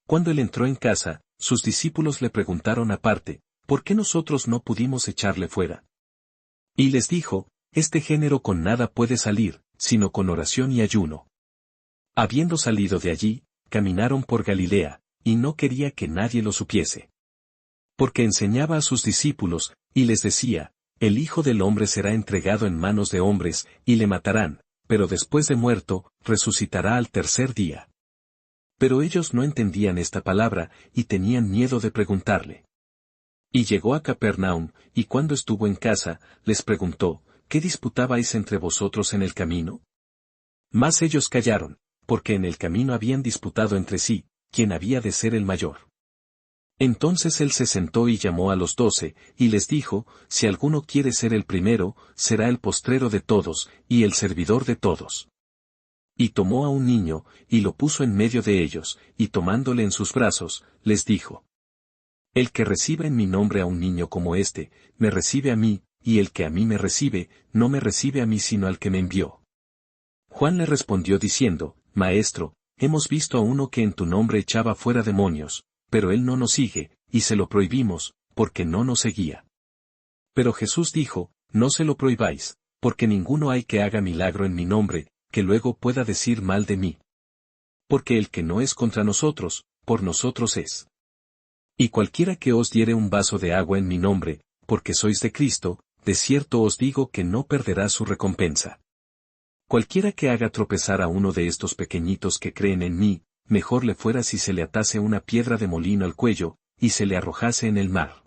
[SPEAKER 1] Cuando él entró en casa, sus discípulos le preguntaron aparte: ¿Por qué nosotros no pudimos echarle fuera? Y les dijo: Este género con nada puede salir, sino con oración y ayuno. Habiendo salido de allí, caminaron por Galilea, y no quería que nadie lo supiese. Porque enseñaba a sus discípulos, y les decía: El Hijo del Hombre será entregado en manos de hombres, y le matarán, pero después de muerto, resucitará al tercer día. Pero ellos no entendían esta palabra, y tenían miedo de preguntarle. Y llegó a Capernaum, y cuando estuvo en casa, les preguntó: ¿Qué disputabais entre vosotros en el camino? Mas ellos callaron, porque en el camino habían disputado entre sí, quién había de ser el mayor. Entonces él se sentó y llamó a los 12, y les dijo: Si alguno quiere ser el primero, será el postrero de todos, y el servidor de todos. Y tomó a un niño, y lo puso en medio de ellos, y tomándole en sus brazos, les dijo: El que reciba en mi nombre a un niño como este, me recibe a mí, y el que a mí me recibe, no me recibe a mí sino al que me envió. Juan le respondió diciendo: Maestro, hemos visto a uno que en tu nombre echaba fuera demonios, pero él no nos sigue, y se lo prohibimos, porque no nos seguía. Pero Jesús dijo: No se lo prohibáis, porque ninguno hay que haga milagro en mi nombre, que luego pueda decir mal de mí. Porque el que no es contra nosotros, por nosotros es. Y cualquiera que os diere un vaso de agua en mi nombre, porque sois de Cristo, de cierto os digo que no perderá su recompensa. Cualquiera que haga tropezar a uno de estos pequeñitos que creen en mí, mejor le fuera si se le atase una piedra de molino al cuello, y se le arrojase en el mar.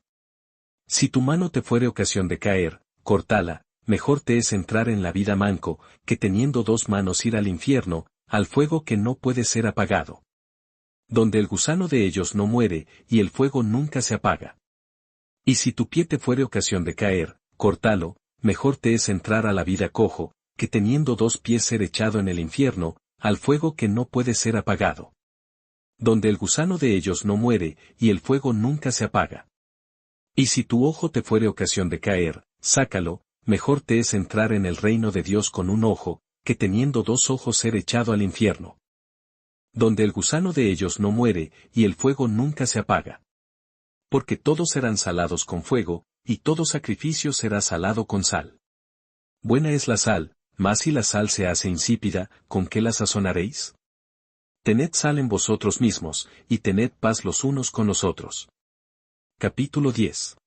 [SPEAKER 1] Si tu mano te fuere ocasión de caer, córtala, mejor te es entrar en la vida manco, que teniendo dos manos ir al infierno, al fuego que no puede ser apagado. Donde el gusano de ellos no muere, y el fuego nunca se apaga. Y si tu pie te fuere ocasión de caer, córtalo, mejor te es entrar a la vida cojo, que teniendo dos pies ser echado en el infierno, al fuego que no puede ser apagado. Donde el gusano de ellos no muere, y el fuego nunca se apaga. Y si tu ojo te fuere ocasión de caer, sácalo, mejor te es entrar en el reino de Dios con un ojo, que teniendo dos ojos ser echado al infierno. Donde el gusano de ellos no muere, y el fuego nunca se apaga. Porque todos serán salados con fuego, y todo sacrificio será salado con sal. Buena es la sal, mas si la sal se hace insípida, ¿con qué la sazonaréis? Tened sal en vosotros mismos, y tened paz los unos con los otros. Capítulo 10.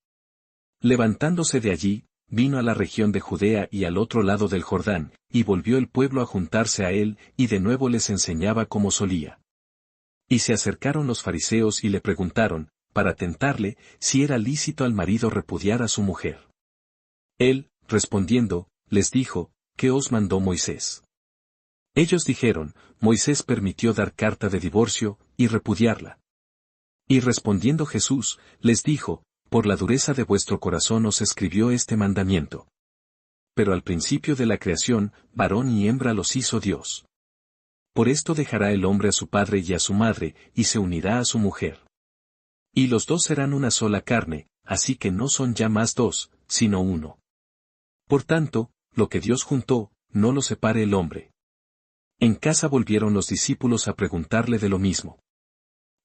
[SPEAKER 1] Levantándose de allí, vino a la región de Judea y al otro lado del Jordán, y volvió el pueblo a juntarse a él, y de nuevo les enseñaba como solía. Y se acercaron los fariseos y le preguntaron, para tentarle, si era lícito al marido repudiar a su mujer. Él, respondiendo, les dijo, ¿qué os mandó Moisés? Ellos dijeron, Moisés permitió dar carta de divorcio, y repudiarla. Y respondiendo Jesús, les dijo, por la dureza de vuestro corazón os escribió este mandamiento. Pero al principio de la creación, varón y hembra los hizo Dios. Por esto dejará el hombre a su padre y a su madre, y se unirá a su mujer. Y los dos serán una sola carne, así que no son ya más dos, sino uno. Por tanto, lo que Dios juntó, no lo separe el hombre. En casa volvieron los discípulos a preguntarle de lo mismo.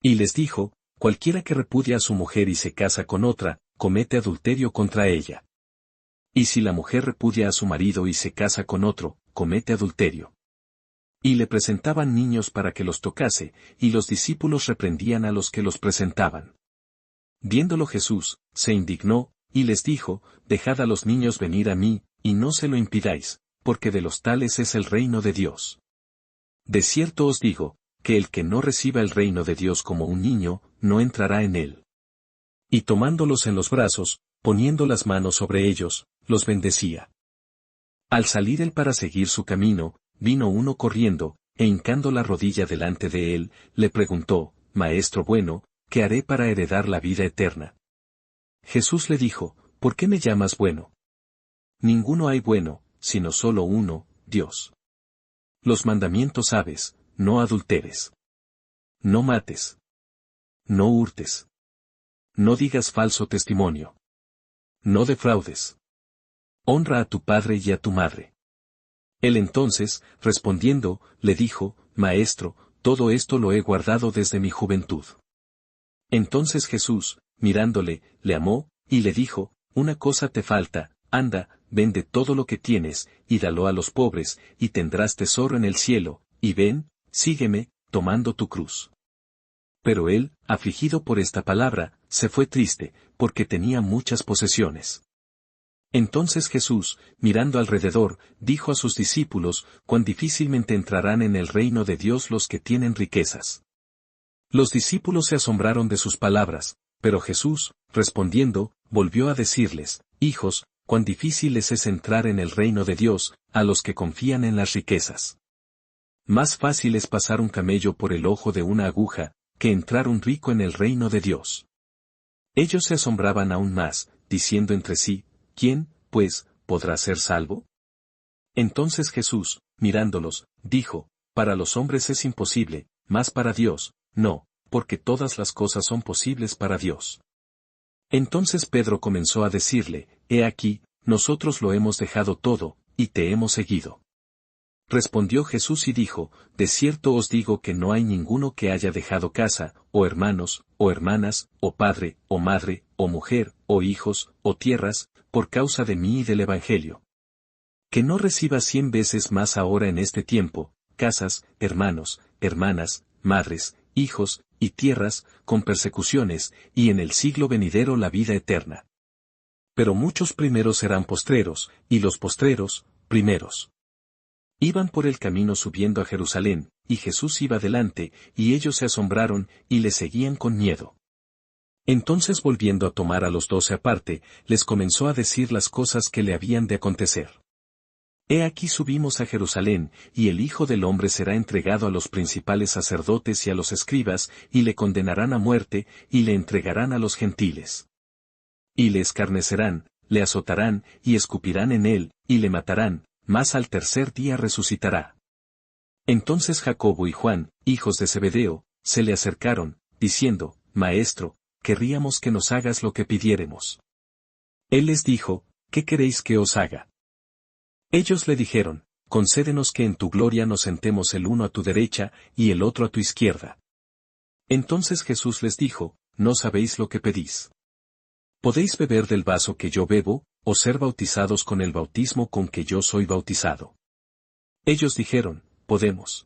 [SPEAKER 1] Y les dijo, cualquiera que repudia a su mujer y se casa con otra, comete adulterio contra ella. Y si la mujer repudia a su marido y se casa con otro, comete adulterio. Y le presentaban niños para que los tocase, y los discípulos reprendían a los que los presentaban. Viéndolo Jesús, se indignó, y les dijo, dejad a los niños venir a mí, y no se lo impidáis, porque de los tales es el reino de Dios. De cierto os digo, que el que no reciba el reino de Dios como un niño, no entrará en él. Y tomándolos en los brazos, poniendo las manos sobre ellos, los bendecía. Al salir él para seguir su camino, vino uno corriendo, e hincando la rodilla delante de él, le preguntó, Maestro bueno, ¿qué haré para heredar la vida eterna? Jesús le dijo, ¿por qué me llamas bueno? Ninguno hay bueno, sino solo uno, Dios. Los mandamientos sabes, no adulteres. No mates. No hurtes. No digas falso testimonio. No defraudes. Honra a tu padre y a tu madre. Él entonces, respondiendo, le dijo, Maestro, todo esto lo he guardado desde mi juventud. Entonces Jesús, mirándole, le amó, y le dijo, una cosa te falta, anda, vende todo lo que tienes, y dalo a los pobres, y tendrás tesoro en el cielo, y ven, sígueme, tomando tu cruz. Pero él, afligido por esta palabra, se fue triste, porque tenía muchas posesiones. Entonces Jesús, mirando alrededor, dijo a sus discípulos, cuán difícilmente entrarán en el reino de Dios los que tienen riquezas. Los discípulos se asombraron de sus palabras, pero Jesús, respondiendo, volvió a decirles, hijos, cuán difícil les es entrar en el reino de Dios, a los que confían en las riquezas. Más fácil es pasar un camello por el ojo de una aguja, que entrar un rico en el reino de Dios. Ellos se asombraban aún más, diciendo entre sí, ¿quién, pues, podrá ser salvo? Entonces Jesús, mirándolos, dijo, para los hombres es imposible, mas para Dios, no, porque todas las cosas son posibles para Dios. Entonces Pedro comenzó a decirle, he aquí, nosotros lo hemos dejado todo, y te hemos seguido. Respondió Jesús y dijo, de cierto os digo que no hay ninguno que haya dejado casa, o hermanos, o hermanas, o padre, o madre, o mujer, o hijos, o tierras, por causa de mí y del Evangelio. Que no reciba 100 veces más ahora en este tiempo, casas, hermanos, hermanas, madres, hijos, y tierras, con persecuciones, y en el siglo venidero la vida eterna. Pero muchos primeros serán postreros, y los postreros, primeros. Iban por el camino subiendo a Jerusalén, y Jesús iba delante, y ellos se asombraron, y le seguían con miedo. Entonces volviendo a tomar a los 12 aparte, les comenzó a decir las cosas que le habían de acontecer. He aquí subimos a Jerusalén, y el Hijo del Hombre será entregado a los principales sacerdotes y a los escribas, y le condenarán a muerte, y le entregarán a los gentiles. Y le escarnecerán, le azotarán, y escupirán en él, y le matarán, mas al tercer día resucitará. Entonces Jacobo y Juan, hijos de Zebedeo, se le acercaron, diciendo, Maestro, querríamos que nos hagas lo que pidiéremos. Él les dijo, ¿qué queréis que os haga? Ellos le dijeron, concédenos que en tu gloria nos sentemos el uno a tu derecha, y el otro a tu izquierda. Entonces Jesús les dijo, no sabéis lo que pedís. ¿Podéis beber del vaso que yo bebo, o ser bautizados con el bautismo con que yo soy bautizado? Ellos dijeron, podemos.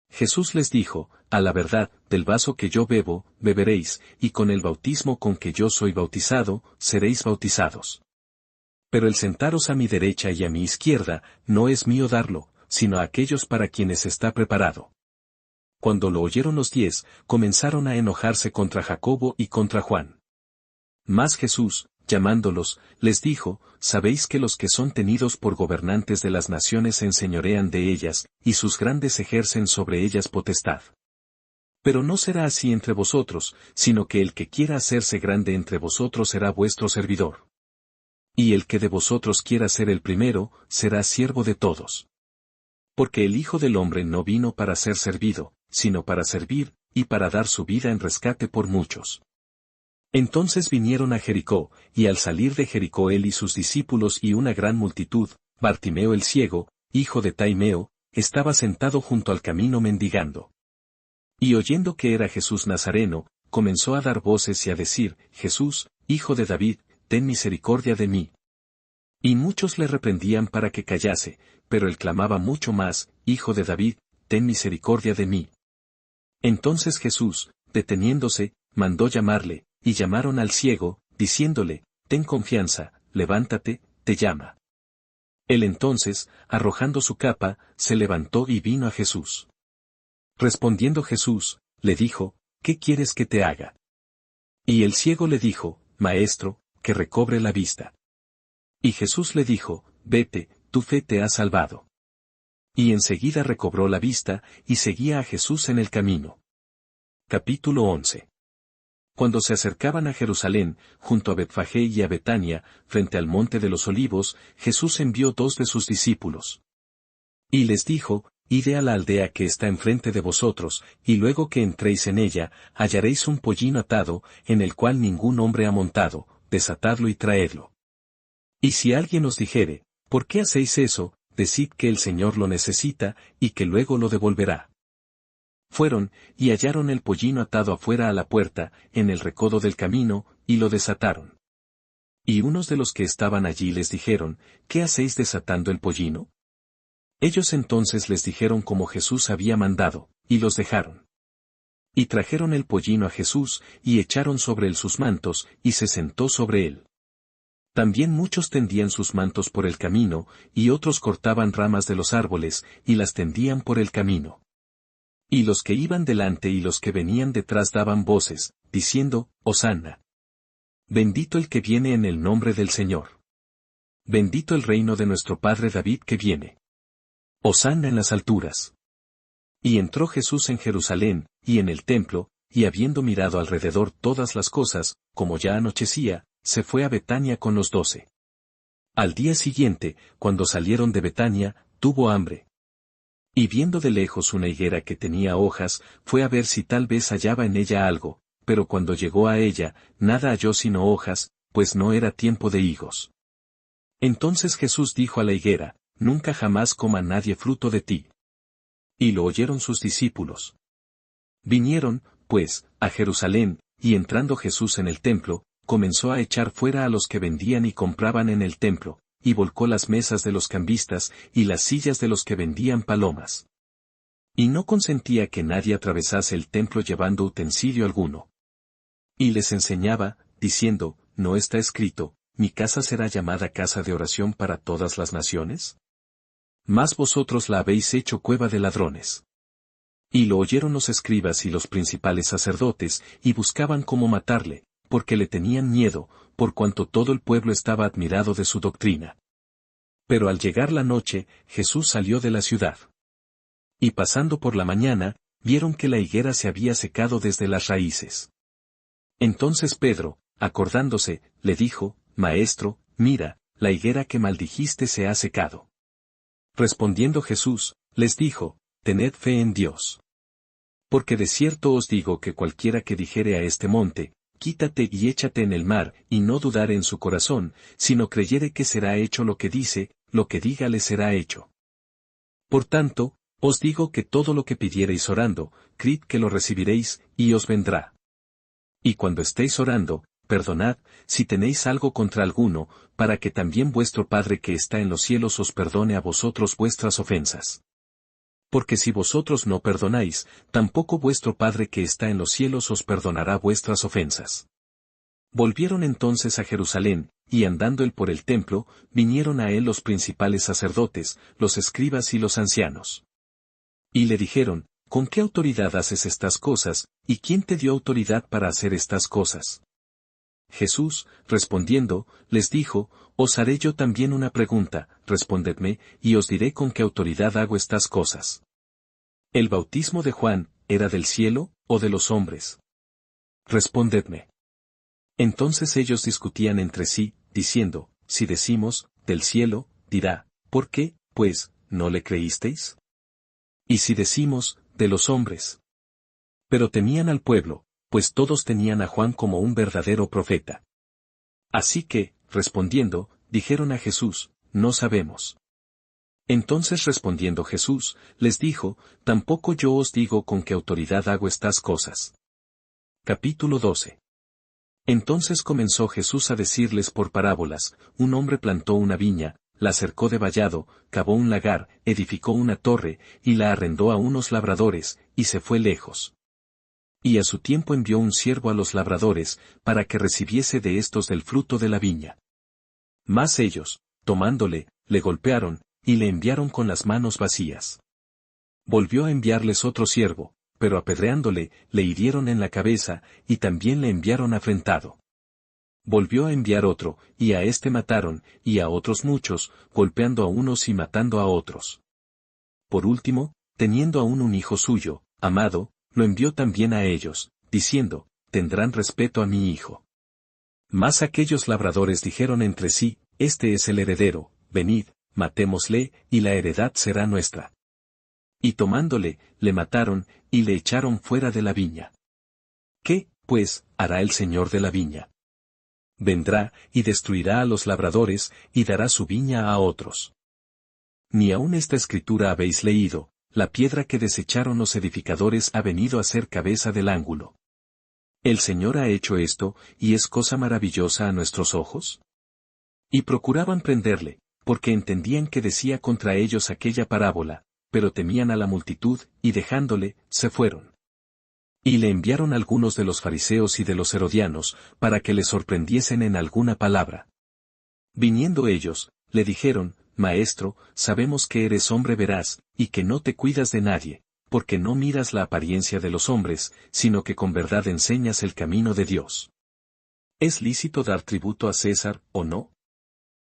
[SPEAKER 1] Jesús les dijo, a la verdad, del vaso que yo bebo, beberéis, y con el bautismo con que yo soy bautizado, seréis bautizados. Pero el sentaros a mi derecha y a mi izquierda, no es mío darlo, sino a aquellos para quienes está preparado. Cuando lo oyeron los 10, comenzaron a enojarse contra Jacobo y contra Juan. Mas Jesús, llamándolos, les dijo, sabéis que los que son tenidos por gobernantes de las naciones se enseñorean de ellas, y sus grandes ejercen sobre ellas potestad. Pero no será así entre vosotros, sino que el que quiera hacerse grande entre vosotros será vuestro servidor. Y el que de vosotros quiera ser el primero, será siervo de todos. Porque el Hijo del Hombre no vino para ser servido, sino para servir, y para dar su vida en rescate por muchos. Entonces vinieron a Jericó, y al salir de Jericó él y sus discípulos y una gran multitud, Bartimeo el ciego, hijo de Taimeo, estaba sentado junto al camino mendigando. Y oyendo que era Jesús Nazareno, comenzó a dar voces y a decir, Jesús, hijo de David, ten misericordia de mí. Y muchos le reprendían para que callase, pero él clamaba mucho más, Hijo de David, ten misericordia de mí. Entonces Jesús, deteniéndose, mandó llamarle, y llamaron al ciego, diciéndole, ten confianza, levántate, te llama. Él entonces, arrojando su capa, se levantó y vino a Jesús. Respondiendo Jesús, le dijo, ¿qué quieres que te haga? Y el ciego le dijo, Maestro, que recobre la vista. Y Jesús le dijo, vete, tu fe te ha salvado. Y enseguida recobró la vista, y seguía a Jesús en el camino. Capítulo 11. Cuando se acercaban a Jerusalén, junto a Betfagé y a Betania, frente al monte de los olivos, Jesús envió 2 de sus discípulos. Y les dijo, id a la aldea que está enfrente de vosotros, y luego que entréis en ella, hallaréis un pollino atado, en el cual ningún hombre ha montado, desatadlo y traedlo. Y si alguien os dijere, ¿por qué hacéis eso?, decid que el Señor lo necesita, y que luego lo devolverá. Fueron, y hallaron el pollino atado afuera a la puerta, en el recodo del camino, y lo desataron. Y unos de los que estaban allí les dijeron, ¿qué hacéis desatando el pollino? Ellos entonces les dijeron como Jesús había mandado, y los dejaron. Y trajeron el pollino a Jesús, y echaron sobre él sus mantos, y se sentó sobre él. También muchos tendían sus mantos por el camino, y otros cortaban ramas de los árboles, y las tendían por el camino. Y los que iban delante y los que venían detrás daban voces, diciendo, Hosanna. Bendito el que viene en el nombre del Señor. Bendito el reino de nuestro Padre David que viene. Hosanna en las alturas. Y entró Jesús en Jerusalén, y en el templo, y habiendo mirado alrededor todas las cosas, como ya anochecía, se fue a Betania con los 12. Al día siguiente, cuando salieron de Betania, tuvo hambre. Y viendo de lejos una higuera que tenía hojas, fue a ver si tal vez hallaba en ella algo, pero cuando llegó a ella, nada halló sino hojas, pues no era tiempo de higos. Entonces Jesús dijo a la higuera, nunca jamás coma nadie fruto de ti. Y lo oyeron sus discípulos. Vinieron, pues, a Jerusalén, y entrando Jesús en el templo, comenzó a echar fuera a los que vendían y compraban en el templo, y volcó las mesas de los cambistas, y las sillas de los que vendían palomas. Y no consentía que nadie atravesase el templo llevando utensilio alguno. Y les enseñaba, diciendo, ¿no está escrito, mi casa será llamada casa de oración para todas las naciones? Mas vosotros la habéis hecho cueva de ladrones. Y lo oyeron los escribas y los principales sacerdotes, y buscaban cómo matarle, porque le tenían miedo, por cuanto todo el pueblo estaba admirado de su doctrina. Pero al llegar la noche, Jesús salió de la ciudad. Y pasando por la mañana, vieron que la higuera se había secado desde las raíces. Entonces Pedro, acordándose, le dijo, Maestro, mira, la higuera que maldijiste se ha secado. Respondiendo Jesús, les dijo, Tened fe en Dios. Porque de cierto os digo que cualquiera que dijere a este monte, Quítate y échate en el mar, y no dudare en su corazón, sino creyere que será hecho lo que dice, lo que diga le será hecho. Por tanto, os digo que todo lo que pidiereis orando, creed que lo recibiréis, y os vendrá. Y cuando estéis orando, perdonad, si tenéis algo contra alguno, para que también vuestro Padre que está en los cielos os perdone a vosotros vuestras ofensas. Porque si vosotros no perdonáis, tampoco vuestro Padre que está en los cielos os perdonará vuestras ofensas. Volvieron entonces a Jerusalén, y andando él por el templo, vinieron a él los principales sacerdotes, los escribas y los ancianos. Y le dijeron, ¿con qué autoridad haces estas cosas, y quién te dio autoridad para hacer estas cosas? Jesús, respondiendo, les dijo, Os haré yo también una pregunta, respondedme, y os diré con qué autoridad hago estas cosas. ¿El bautismo de Juan, era del cielo, o de los hombres? Respondedme. Entonces ellos discutían entre sí, diciendo, si decimos, del cielo, dirá, ¿por qué, pues, no le creísteis? Y si decimos, de los hombres. Pero temían al pueblo, pues todos tenían a Juan como un verdadero profeta. Así que, respondiendo, dijeron a Jesús, no sabemos. Entonces respondiendo Jesús, les dijo, tampoco yo os digo con qué autoridad hago estas cosas. Capítulo 12. Entonces comenzó Jesús a decirles por parábolas, un hombre plantó una viña, la cercó de vallado, cavó un lagar, edificó una torre, y la arrendó a unos labradores, y se fue lejos. Y a su tiempo envió un siervo a los labradores, para que recibiese de estos del fruto de la viña. Mas ellos, tomándole, le golpearon, y le enviaron con las manos vacías. Volvió a enviarles otro siervo, pero apedreándole, le hirieron en la cabeza, y también le enviaron afrentado. Volvió a enviar otro, y a éste mataron, y a otros muchos, golpeando a unos y matando a otros. Por último, teniendo aún un hijo suyo, amado, lo envió también a ellos, diciendo, tendrán respeto a mi hijo. Mas aquellos labradores dijeron entre sí, este es el heredero, venid, matémosle, y la heredad será nuestra. Y tomándole, le mataron, y le echaron fuera de la viña. ¿Qué, pues, hará el señor de la viña? Vendrá, y destruirá a los labradores, y dará su viña a otros. Ni aun esta escritura habéis leído, la piedra que desecharon los edificadores ha venido a ser cabeza del ángulo. ¿El Señor ha hecho esto, y es cosa maravillosa a nuestros ojos? Y procuraban prenderle, porque entendían que decía contra ellos aquella parábola, pero temían a la multitud, y dejándole, se fueron. Y le enviaron algunos de los fariseos y de los herodianos, para que le sorprendiesen en alguna palabra. Viniendo ellos, le dijeron, Maestro, sabemos que eres hombre veraz, y que no te cuidas de nadie, porque no miras la apariencia de los hombres, sino que con verdad enseñas el camino de Dios. ¿Es lícito dar tributo a César, o no?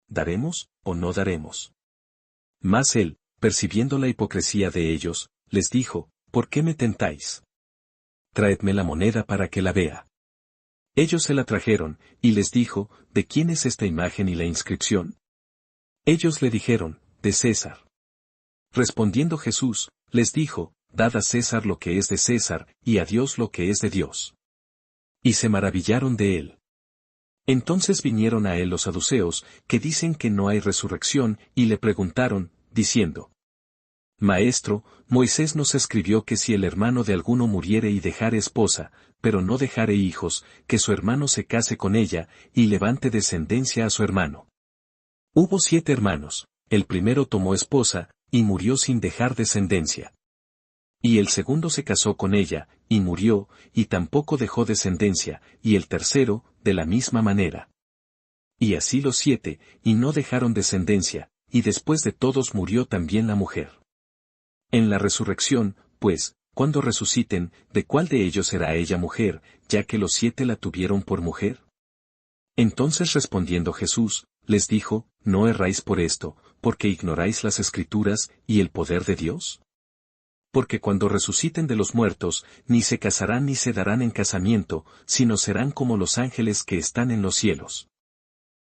[SPEAKER 1] ¿Daremos, o no daremos? Mas él, percibiendo la hipocresía de ellos, les dijo, ¿por qué me tentáis? Traedme la moneda para que la vea. Ellos se la trajeron, y les dijo, ¿de quién es esta imagen y la inscripción? Ellos le dijeron, de César. Respondiendo Jesús, les dijo, dad a César lo que es de César, y a Dios lo que es de Dios. Y se maravillaron de él. Entonces vinieron a él los saduceos, que dicen que no hay resurrección, y le preguntaron, diciendo, Maestro, Moisés nos escribió que si el hermano de alguno muriere y dejare esposa, pero no dejare hijos, que su hermano se case con ella, y levante descendencia a su hermano. Hubo 7 hermanos, el primero tomó esposa, y murió sin dejar descendencia. Y el segundo se casó con ella, y murió, y tampoco dejó descendencia, y el tercero, de la misma manera. Y así los 7, y no dejaron descendencia, y después de todos murió también la mujer. En la resurrección, pues, cuando resuciten, ¿de cuál de ellos será ella mujer, ya que los 7 la tuvieron por mujer? Entonces respondiendo Jesús, les dijo, ¿no erráis por esto, porque ignoráis las Escrituras y el poder de Dios? Porque cuando resuciten de los muertos, ni se casarán ni se darán en casamiento, sino serán como los ángeles que están en los cielos.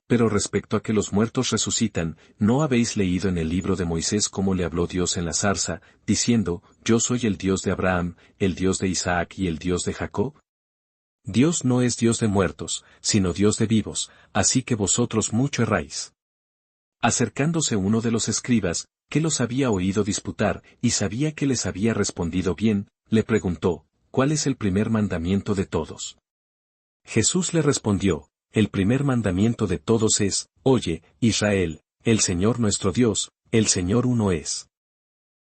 [SPEAKER 1] Pero respecto a que los muertos resucitan, ¿no habéis leído en el libro de Moisés cómo le habló Dios en la zarza, diciendo, yo soy el Dios de Abraham, el Dios de Isaac y el Dios de Jacob? Dios no es Dios de muertos, sino Dios de vivos, así que vosotros mucho erráis. Acercándose uno de los escribas, que los había oído disputar y sabía que les había respondido bien, le preguntó, ¿cuál es el primer mandamiento de todos? Jesús le respondió, el primer mandamiento de todos es, oye, Israel, el Señor nuestro Dios, el Señor uno es.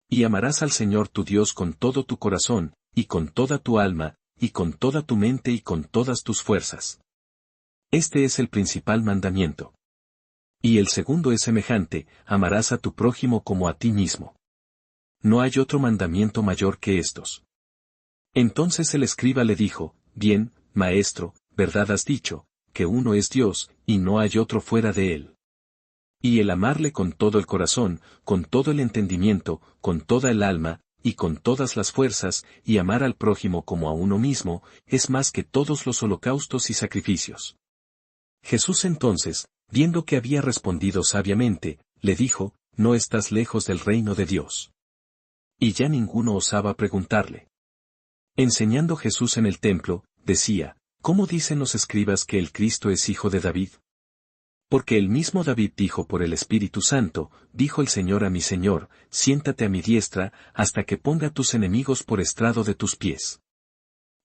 [SPEAKER 1] Y amarás al Señor tu Dios con todo tu corazón, y con toda tu alma, y con toda tu mente y con todas tus fuerzas. Este es el principal mandamiento. Y el segundo es semejante, amarás a tu prójimo como a ti mismo. No hay otro mandamiento mayor que estos. Entonces el escriba le dijo, bien, maestro, verdad has dicho, que uno es Dios, y no hay otro fuera de él. Y el amarle con todo el corazón, con todo el entendimiento, con toda el alma, y con todas las fuerzas, y amar al prójimo como a uno mismo, es más que todos los holocaustos y sacrificios. Jesús entonces, viendo que había respondido sabiamente, le dijo, no estás lejos del reino de Dios. Y ya ninguno osaba preguntarle. Enseñando Jesús en el templo, decía, ¿cómo dicen los escribas que el Cristo es hijo de David? Porque el mismo David dijo por el Espíritu Santo, dijo el Señor a mi Señor, siéntate a mi diestra, hasta que ponga tus enemigos por estrado de tus pies.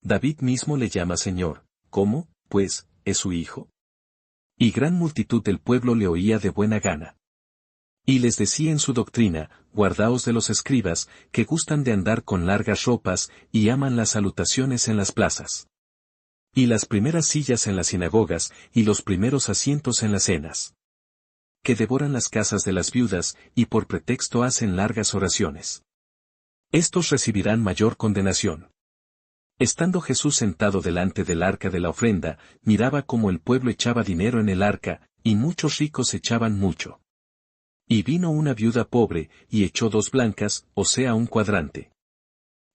[SPEAKER 1] David mismo le llama Señor, ¿cómo, pues, es su hijo? Y gran multitud del pueblo le oía de buena gana. Y les decía en su doctrina, guardaos de los escribas, que gustan de andar con largas ropas, y aman las salutaciones en las plazas. Y las primeras sillas en las sinagogas, y los primeros asientos en las cenas. Que devoran las casas de las viudas, y por pretexto hacen largas oraciones. Estos recibirán mayor condenación. Estando Jesús sentado delante del arca de la ofrenda, miraba cómo el pueblo echaba dinero en el arca, y muchos ricos echaban mucho. Y vino una viuda pobre, y echó 2 blancas, o sea 1 cuadrante.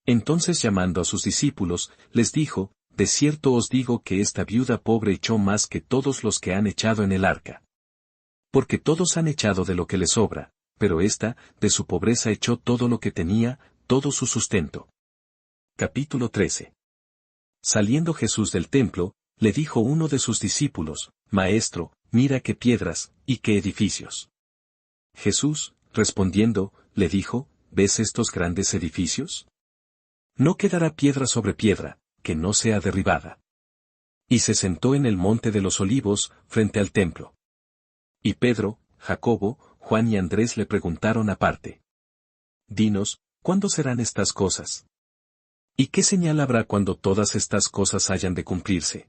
[SPEAKER 1] Entonces llamando a sus discípulos, les dijo, de cierto os digo que esta viuda pobre echó más que todos los que han echado en el arca. Porque todos han echado de lo que les sobra, pero ésta, de su pobreza echó todo lo que tenía, todo su sustento. Capítulo 13. Saliendo Jesús del templo, le dijo uno de sus discípulos, Maestro, mira qué piedras, y qué edificios. Jesús, respondiendo, le dijo, ¿ves estos grandes edificios? No quedará piedra sobre piedra, que no sea derribada. Y se sentó en el monte de los olivos, frente al templo. Y Pedro, Jacobo, Juan y Andrés le preguntaron aparte. Dinos, ¿cuándo serán estas cosas? ¿Y qué señal habrá cuando todas estas cosas hayan de cumplirse?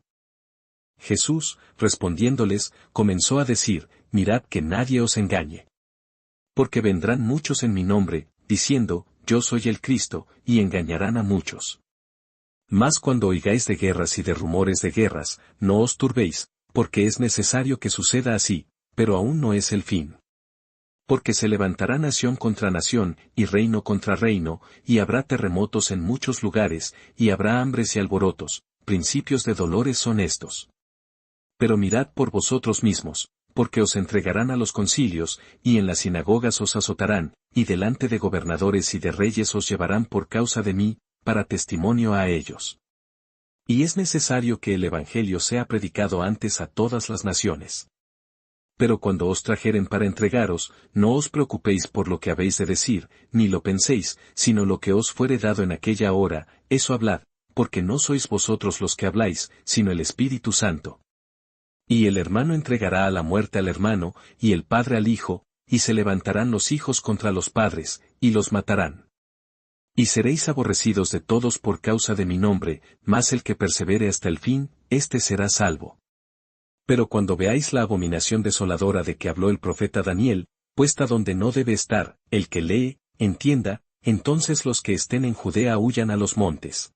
[SPEAKER 1] Jesús, respondiéndoles, comenzó a decir, mirad que nadie os engañe. Porque vendrán muchos en mi nombre, diciendo, yo soy el Cristo, y engañarán a muchos. Mas cuando oigáis de guerras y de rumores de guerras, no os turbéis, porque es necesario que suceda así, pero aún no es el fin. Porque se levantará nación contra nación, y reino contra reino, y habrá terremotos en muchos lugares, y habrá hambres y alborotos, principios de dolores son estos. Pero mirad por vosotros mismos, porque os entregarán a los concilios, y en las sinagogas os azotarán, y delante de gobernadores y de reyes os llevarán por causa de mí, para testimonio a ellos. Y es necesario que el Evangelio sea predicado antes a todas las naciones. Pero cuando os trajeren para entregaros, no os preocupéis por lo que habéis de decir, ni lo penséis, sino lo que os fuere dado en aquella hora, eso hablad, porque no sois vosotros los que habláis, sino el Espíritu Santo. Y el hermano entregará a la muerte al hermano, y el padre al hijo, y se levantarán los hijos contra los padres, y los matarán. Y seréis aborrecidos de todos por causa de mi nombre, mas el que persevere hasta el fin, éste será salvo. Pero cuando veáis la abominación desoladora de que habló el profeta Daniel, puesta donde no debe estar, el que lee, entienda, entonces los que estén en Judea huyan a los montes.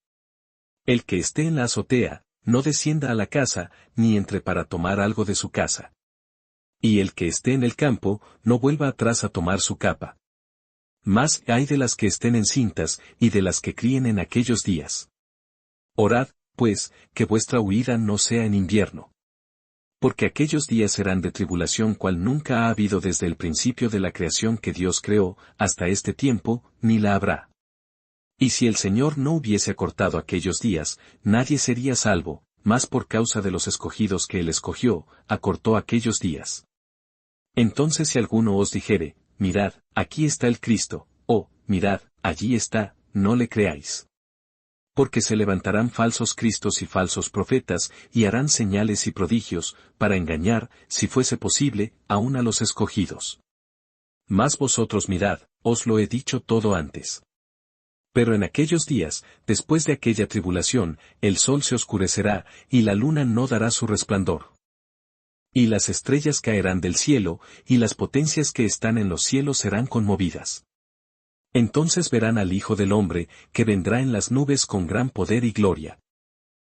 [SPEAKER 1] El que esté en la azotea, no descienda a la casa, ni entre para tomar algo de su casa. Y el que esté en el campo, no vuelva atrás a tomar su capa. Mas hay de las que estén encintas, y de las que críen en aquellos días. Orad, pues, que vuestra huida no sea en invierno. Porque aquellos días serán de tribulación cual nunca ha habido desde el principio de la creación que Dios creó, hasta este tiempo, ni la habrá. Y si el Señor no hubiese acortado aquellos días, nadie sería salvo, mas por causa de los escogidos que Él escogió, acortó aquellos días. Entonces si alguno os dijere, mirad, aquí está el Cristo, o, mirad, allí está, no le creáis. Porque se levantarán falsos cristos y falsos profetas, y harán señales y prodigios, para engañar, si fuese posible, aun a los escogidos. Mas vosotros mirad, os lo he dicho todo antes. Pero en aquellos días, después de aquella tribulación, el sol se oscurecerá, y la luna no dará su resplandor. Y las estrellas caerán del cielo, y las potencias que están en los cielos serán conmovidas. Entonces verán al Hijo del Hombre, que vendrá en las nubes con gran poder y gloria.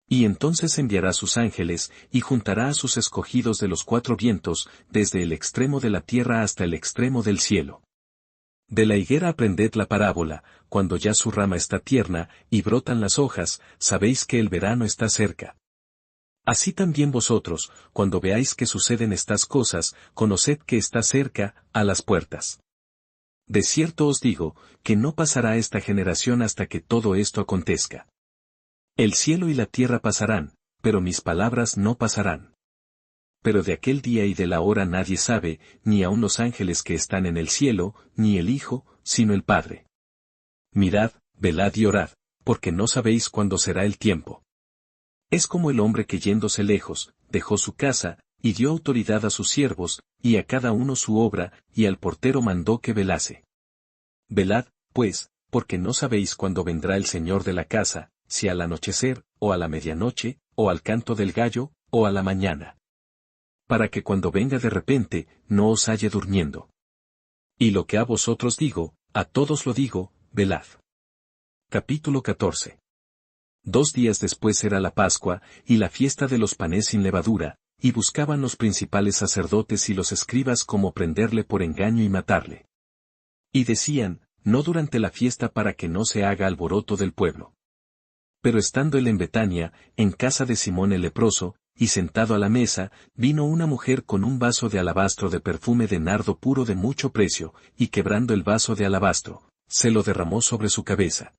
[SPEAKER 1] Y entonces enviará sus ángeles, y juntará a sus escogidos de los cuatro vientos, desde el extremo de la tierra hasta el extremo del cielo. De la higuera aprended la parábola, cuando ya su rama está tierna, y brotan las hojas, sabéis que el verano está cerca. Así también vosotros, cuando veáis que suceden estas cosas, conoced que está cerca, a las puertas. De cierto os digo, que no pasará esta generación hasta que todo esto acontezca. El cielo y la tierra pasarán, pero mis palabras no pasarán. Pero de aquel día y de la hora nadie sabe, ni aun los ángeles que están en el cielo, ni el Hijo, sino el Padre. Mirad, velad y orad, porque no sabéis cuándo será el tiempo. Es como el hombre que yéndose lejos, dejó su casa, y dio autoridad a sus siervos, y a cada uno su obra, y al portero mandó que velase. Velad, pues, porque no sabéis cuándo vendrá el Señor de la casa, si al anochecer, o a la medianoche, o al canto del gallo, o a la mañana. Para que cuando venga de repente, no os halle durmiendo. Y lo que a vosotros digo, a todos lo digo, velad. Capítulo 14. 2 días después era la Pascua, y la fiesta de los panes sin levadura, y buscaban los principales sacerdotes y los escribas cómo prenderle por engaño y matarle. Y decían, no durante la fiesta para que no se haga alboroto del pueblo. Pero estando él en Betania, en casa de Simón el leproso, y sentado a la mesa, vino una mujer con un vaso de alabastro de perfume de nardo puro de mucho precio, y quebrando el vaso de alabastro, se lo derramó sobre su cabeza.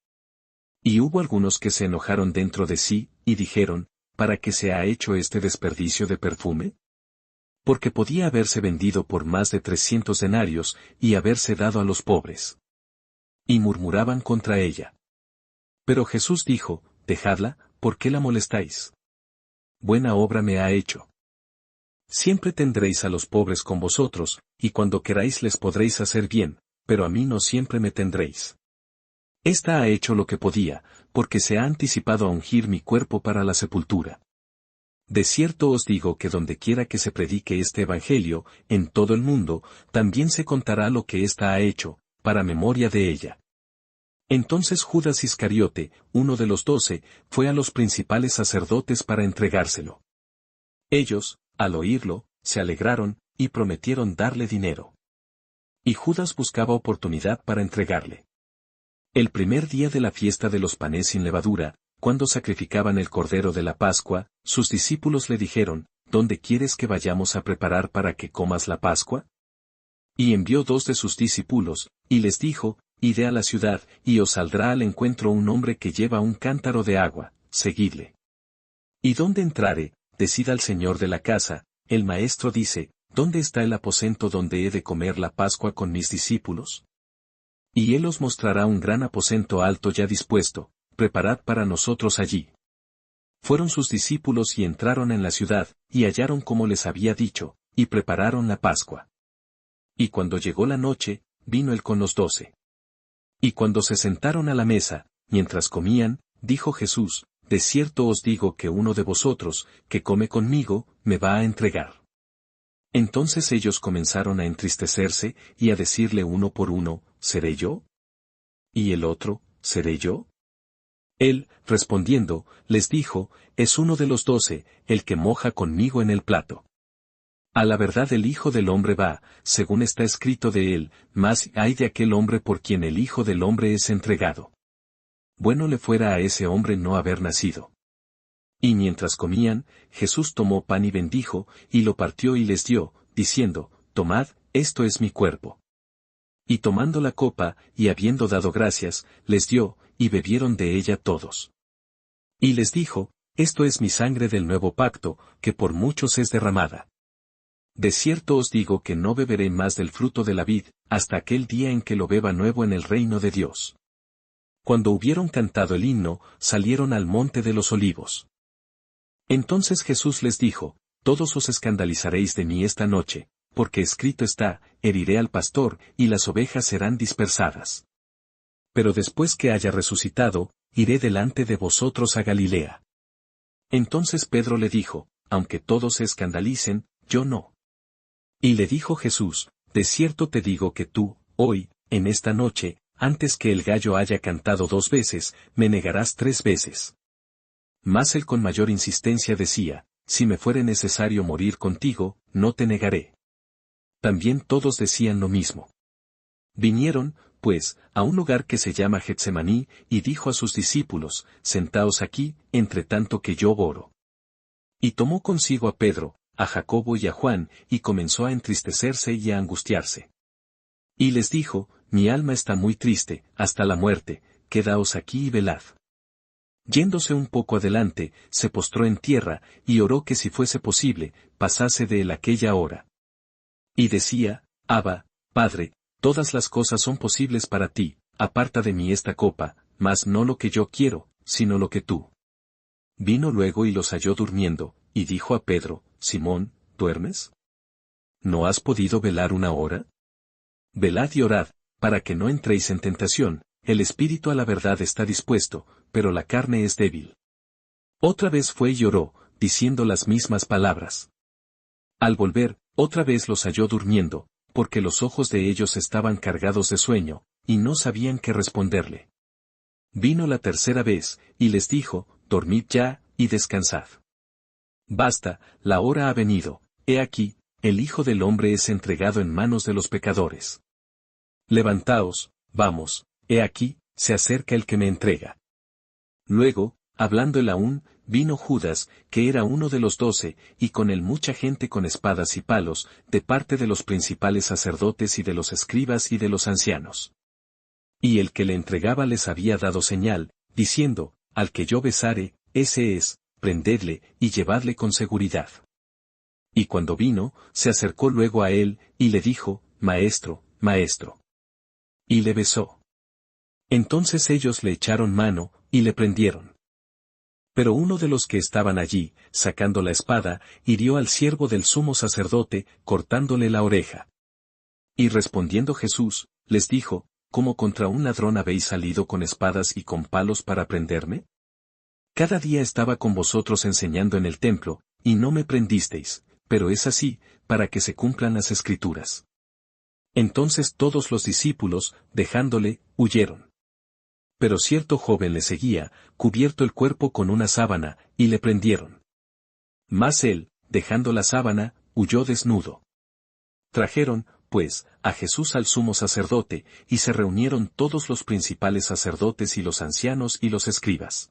[SPEAKER 1] Y hubo algunos que se enojaron dentro de sí, y dijeron, ¿para qué se ha hecho este desperdicio de perfume? Porque podía haberse vendido por más de 300 denarios, y haberse dado a los pobres. Y murmuraban contra ella. Pero Jesús dijo, dejadla, ¿por qué la molestáis? Buena obra me ha hecho. Siempre tendréis a los pobres con vosotros, y cuando queráis les podréis hacer bien, pero a mí no siempre me tendréis. Esta ha hecho lo que podía, porque se ha anticipado a ungir mi cuerpo para la sepultura. De cierto os digo que dondequiera que se predique este evangelio, en todo el mundo, también se contará lo que ésta ha hecho, para memoria de ella. Entonces Judas Iscariote, uno de los 12, fue a los principales sacerdotes para entregárselo. Ellos, al oírlo, se alegraron, y prometieron darle dinero. Y Judas buscaba oportunidad para entregarle. El primer día de la fiesta de los panes sin levadura, cuando sacrificaban el cordero de la Pascua, sus discípulos le dijeron, ¿dónde quieres que vayamos a preparar para que comas la Pascua? Y envió 2 de sus discípulos, y les dijo, id a la ciudad, y os saldrá al encuentro un hombre que lleva un cántaro de agua, seguidle. Y donde entrare, decid al señor de la casa, el maestro dice, ¿dónde está el aposento donde he de comer la Pascua con mis discípulos? Y él os mostrará un gran aposento alto ya dispuesto, preparad para nosotros allí. Fueron sus discípulos y entraron en la ciudad, y hallaron como les había dicho, y prepararon la Pascua. Y cuando llegó la noche, vino él con los 12. Y cuando se sentaron a la mesa, mientras comían, dijo Jesús, de cierto os digo que uno de vosotros, que come conmigo, me va a entregar. Entonces ellos comenzaron a entristecerse y a decirle uno por uno, ¿seré yo? Y el otro, ¿seré yo? Él, respondiendo, les dijo, es uno de los 12, el que moja conmigo en el plato. A la verdad el Hijo del Hombre va, según está escrito de él, mas ay de aquel hombre por quien el Hijo del Hombre es entregado. Bueno le fuera a ese hombre no haber nacido. Y mientras comían, Jesús tomó pan y bendijo, y lo partió y les dio, diciendo, tomad, esto es mi cuerpo. Y tomando la copa, y habiendo dado gracias, les dio, y bebieron de ella todos. Y les dijo, esto es mi sangre del nuevo pacto, que por muchos es derramada. De cierto os digo que no beberé más del fruto de la vid, hasta aquel día en que lo beba nuevo en el reino de Dios. Cuando hubieron cantado el himno, salieron al monte de los olivos. Entonces Jesús les dijo, todos os escandalizaréis de mí esta noche, porque escrito está, heriré al pastor, y las ovejas serán dispersadas. Pero después que haya resucitado, iré delante de vosotros a Galilea. Entonces Pedro le dijo, aunque todos se escandalicen, yo no. Y le dijo Jesús, de cierto te digo que tú, hoy, en esta noche, antes que el gallo haya cantado 2 veces, me negarás 3 veces. Mas él con mayor insistencia decía, si me fuere necesario morir contigo, no te negaré. También todos decían lo mismo. Vinieron, pues, a un lugar que se llama Getsemaní, y dijo a sus discípulos, sentaos aquí, entre tanto que yo oro. Y tomó consigo a Pedro, a Jacobo y a Juan, y comenzó a entristecerse y a angustiarse. Y les dijo, mi alma está muy triste, hasta la muerte, quedaos aquí y velad. Yéndose un poco adelante, se postró en tierra, y oró que si fuese posible, pasase de él aquella hora. Y decía, Abba, Padre, todas las cosas son posibles para ti, aparta de mí esta copa, mas no lo que yo quiero, sino lo que tú. Vino luego y los halló durmiendo, y dijo a Pedro, Simón, ¿duermes? ¿No has podido velar una hora? Velad y orad, para que no entréis en tentación, el espíritu a la verdad está dispuesto, pero la carne es débil. Otra vez fue y oró, diciendo las mismas palabras. Al volver, otra vez los halló durmiendo, porque los ojos de ellos estaban cargados de sueño, y no sabían qué responderle. Vino la tercera vez, y les dijo, dormid ya, y descansad. Basta, la hora ha venido, he aquí, el Hijo del Hombre es entregado en manos de los pecadores. Levantaos, vamos, he aquí, se acerca el que me entrega. Luego, hablando él aún, vino Judas, que era uno de los 12, y con él mucha gente con espadas y palos, de parte de los principales sacerdotes y de los escribas y de los ancianos. Y el que le entregaba les había dado señal, diciendo, al que yo besare, ese es, prendedle, y llevadle con seguridad. Y cuando vino, se acercó luego a él, y le dijo, Maestro, Maestro. Y le besó. Entonces ellos le echaron mano, y le prendieron. Pero uno de los que estaban allí, sacando la espada, hirió al siervo del sumo sacerdote, cortándole la oreja. Y respondiendo Jesús, les dijo, ¿cómo contra un ladrón habéis salido con espadas y con palos para prenderme? Cada día estaba con vosotros enseñando en el templo, y no me prendisteis, pero es así, para que se cumplan las Escrituras. Entonces todos los discípulos, dejándole, huyeron. Pero cierto joven le seguía, cubierto el cuerpo con una sábana, y le prendieron. Mas él, dejando la sábana, huyó desnudo. Trajeron, pues, a Jesús al sumo sacerdote, y se reunieron todos los principales sacerdotes y los ancianos y los escribas.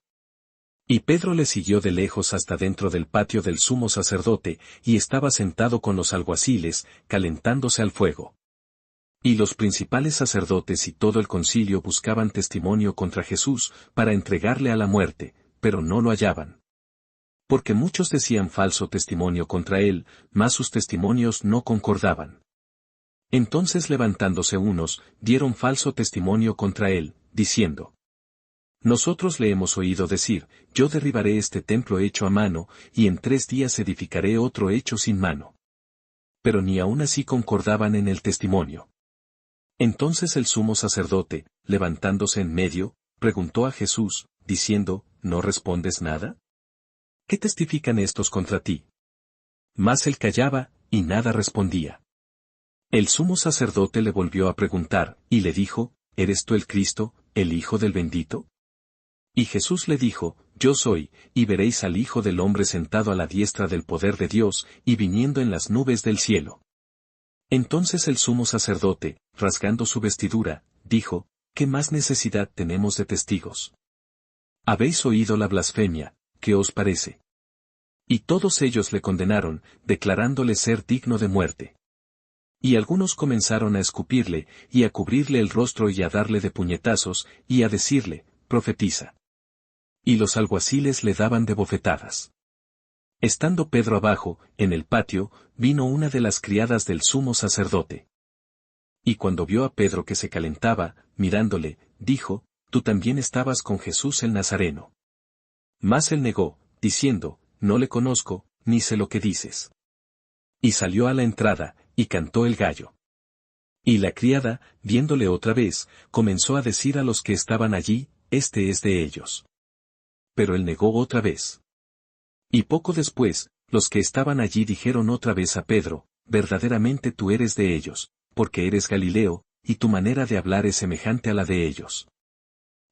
[SPEAKER 1] Y Pedro le siguió de lejos hasta dentro del patio del sumo sacerdote, y estaba sentado con los alguaciles, calentándose al fuego. Y los principales sacerdotes y todo el concilio buscaban testimonio contra Jesús, para entregarle a la muerte, pero no lo hallaban. Porque muchos decían falso testimonio contra él, mas sus testimonios no concordaban. Entonces levantándose unos, dieron falso testimonio contra él, diciendo: Nosotros le hemos oído decir, yo derribaré este templo hecho a mano, y en 3 días edificaré otro hecho sin mano. Pero ni aun así concordaban en el testimonio. Entonces el sumo sacerdote, levantándose en medio, preguntó a Jesús, diciendo, ¿no respondes nada? ¿Qué testifican estos contra ti? Mas él callaba, y nada respondía. El sumo sacerdote le volvió a preguntar, y le dijo, ¿eres tú el Cristo, el Hijo del Bendito? Y Jesús le dijo, Yo soy, y veréis al Hijo del Hombre sentado a la diestra del poder de Dios, y viniendo en las nubes del cielo. Entonces el sumo sacerdote, rasgando su vestidura, dijo, ¿qué más necesidad tenemos de testigos? Habéis oído la blasfemia, ¿qué os parece? Y todos ellos le condenaron, declarándole ser digno de muerte. Y algunos comenzaron a escupirle, y a cubrirle el rostro y a darle de puñetazos, y a decirle, profetiza. Y los alguaciles le daban de bofetadas. Estando Pedro abajo, en el patio, vino una de las criadas del sumo sacerdote. Y cuando vio a Pedro que se calentaba, mirándole, dijo, Tú también estabas con Jesús el Nazareno. Mas él negó, diciendo, No le conozco, ni sé lo que dices. Y salió a la entrada, y cantó el gallo. Y la criada, viéndole otra vez, comenzó a decir a los que estaban allí, Este es de ellos. Pero él negó otra vez. Y poco después, los que estaban allí dijeron otra vez a Pedro, Verdaderamente tú eres de ellos, porque eres Galileo, y tu manera de hablar es semejante a la de ellos.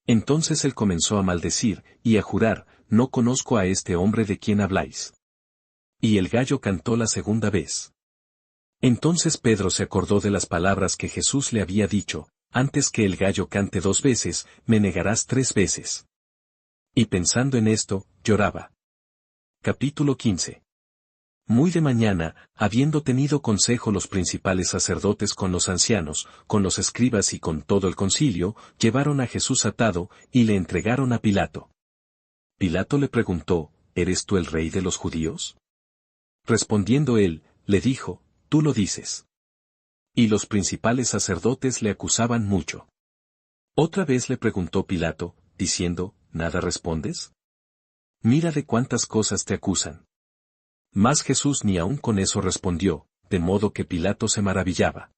[SPEAKER 1] Entonces él comenzó a maldecir, y a jurar, No conozco a este hombre de quien habláis. Y el gallo cantó la segunda vez. Entonces Pedro se acordó de las palabras que Jesús le había dicho, Antes que el gallo cante 2 veces, me negarás 3 veces. Y pensando en esto, lloraba. Capítulo 15. Muy de mañana, habiendo tenido consejo los principales sacerdotes con los ancianos, con los escribas y con todo el concilio, llevaron a Jesús atado, y le entregaron a Pilato. Pilato le preguntó, ¿Eres tú el rey de los judíos? Respondiendo él, le dijo, Tú lo dices. Y los principales sacerdotes le acusaban mucho. Otra vez le preguntó Pilato, diciendo, ¿Nada respondes? Mira de cuántas cosas te acusan. Mas Jesús ni aun con eso respondió, de modo que Pilato se maravillaba.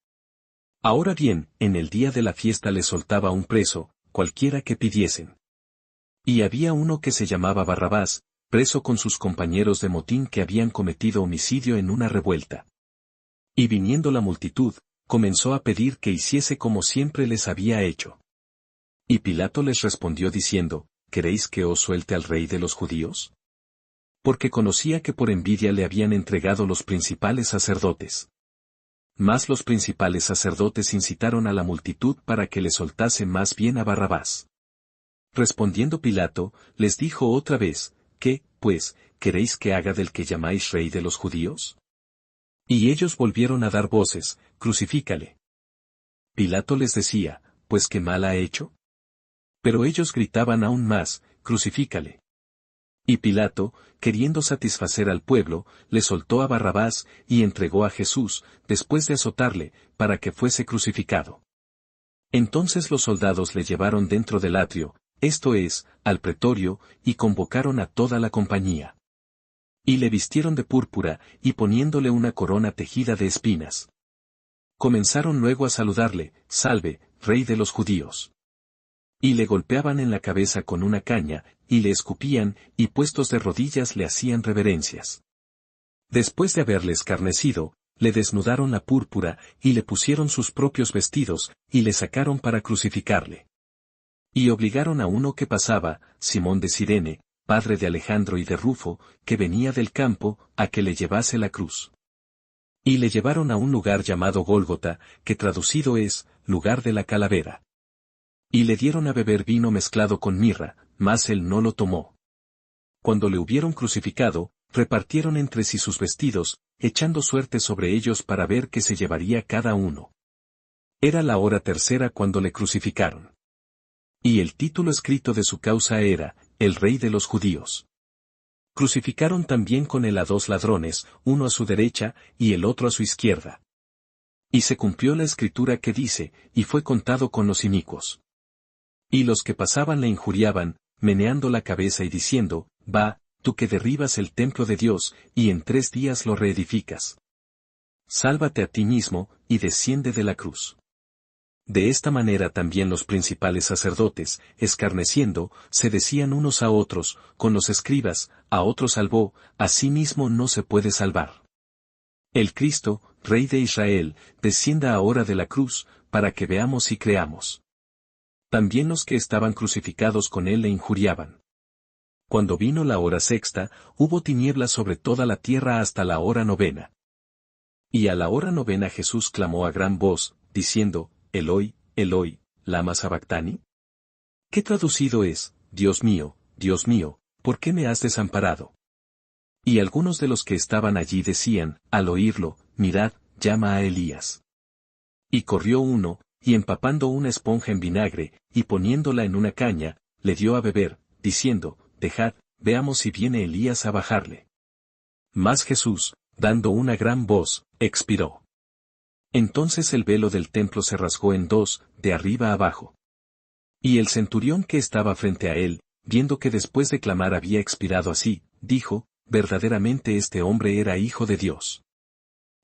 [SPEAKER 1] Ahora bien, en el día de la fiesta le soltaba un preso, cualquiera que pidiesen. Y había uno que se llamaba Barrabás, preso con sus compañeros de motín que habían cometido homicidio en una revuelta. Y viniendo la multitud, comenzó a pedir que hiciese como siempre les había hecho. Y Pilato les respondió diciendo, ¿Queréis que os suelte al rey de los judíos? Porque conocía que por envidia le habían entregado los principales sacerdotes. Mas los principales sacerdotes incitaron a la multitud para que le soltase más bien a Barrabás. Respondiendo Pilato, les dijo otra vez, ¿qué, pues, queréis que haga del que llamáis rey de los judíos? Y ellos volvieron a dar voces, crucifícale. Pilato les decía, ¿pues qué mal ha hecho? Pero ellos gritaban aún más, crucifícale. Y Pilato, queriendo satisfacer al pueblo, le soltó a Barrabás y entregó a Jesús, después de azotarle, para que fuese crucificado. Entonces los soldados le llevaron dentro del atrio, esto es, al pretorio, y convocaron a toda la compañía. Y le vistieron de púrpura, y poniéndole una corona tejida de espinas. Comenzaron luego a saludarle, Salve, Rey de los judíos. Y le golpeaban en la cabeza con una caña, y le escupían, y puestos de rodillas le hacían reverencias. Después de haberle escarnecido, le desnudaron la púrpura, y le pusieron sus propios vestidos, y le sacaron para crucificarle. Y obligaron a uno que pasaba, Simón de Cirene, padre de Alejandro y de Rufo, que venía del campo, a que le llevase la cruz. Y le llevaron a un lugar llamado Gólgota, que traducido es, lugar de la calavera. Y le dieron a beber vino mezclado con mirra, mas él no lo tomó. Cuando le hubieron crucificado, repartieron entre sí sus vestidos, echando suerte sobre ellos para ver qué se llevaría cada uno. Era la hora tercera cuando le crucificaron. Y el título escrito de su causa era, El Rey de los Judíos. Crucificaron también con él a 2 ladrones, uno a su derecha, y el otro a su izquierda. Y se cumplió la escritura que dice, y fue contado con los inicuos. Y los que pasaban le injuriaban, meneando la cabeza y diciendo, Va, tú que derribas el templo de Dios, y en 3 días lo reedificas. Sálvate a ti mismo, y desciende de la cruz. De esta manera también los principales sacerdotes, escarneciendo, se decían unos a otros, con los escribas, a otro salvó, a sí mismo no se puede salvar. El Cristo, Rey de Israel, descienda ahora de la cruz, para que veamos y creamos. También los que estaban crucificados con él le injuriaban. Cuando vino la hora sexta, hubo tinieblas sobre toda la tierra hasta la hora novena. Y a la hora novena Jesús clamó a gran voz, diciendo, Eloi, Eloi, lama sabactani. ¿Qué traducido es, Dios mío, ¿por qué me has desamparado? Y algunos de los que estaban allí decían, al oírlo, mirad, llama a Elías. Y corrió uno, y empapando una esponja en vinagre, y poniéndola en una caña, le dio a beber, diciendo, dejad, veamos si viene Elías a bajarle. Mas Jesús, dando una gran voz, expiró. Entonces el velo del templo se rasgó en dos, de arriba abajo. Y el centurión que estaba frente a él, viendo que después de clamar había expirado así, dijo, verdaderamente este hombre era hijo de Dios.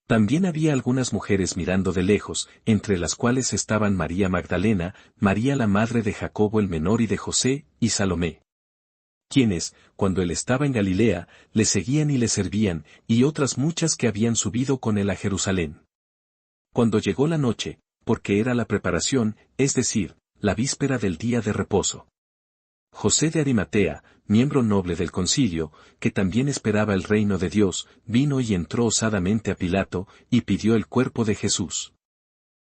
[SPEAKER 1] También había algunas mujeres mirando de lejos, entre las cuales estaban María Magdalena, María la madre de Jacobo el menor y de José, y Salomé. Quienes, cuando él estaba en Galilea, le seguían y le servían, y otras muchas que habían subido con él a Jerusalén. Cuando llegó la noche, porque era la preparación, es decir, la víspera del día de reposo. José de Arimatea, miembro noble del concilio, que también esperaba el reino de Dios, vino y entró osadamente a Pilato, y pidió el cuerpo de Jesús.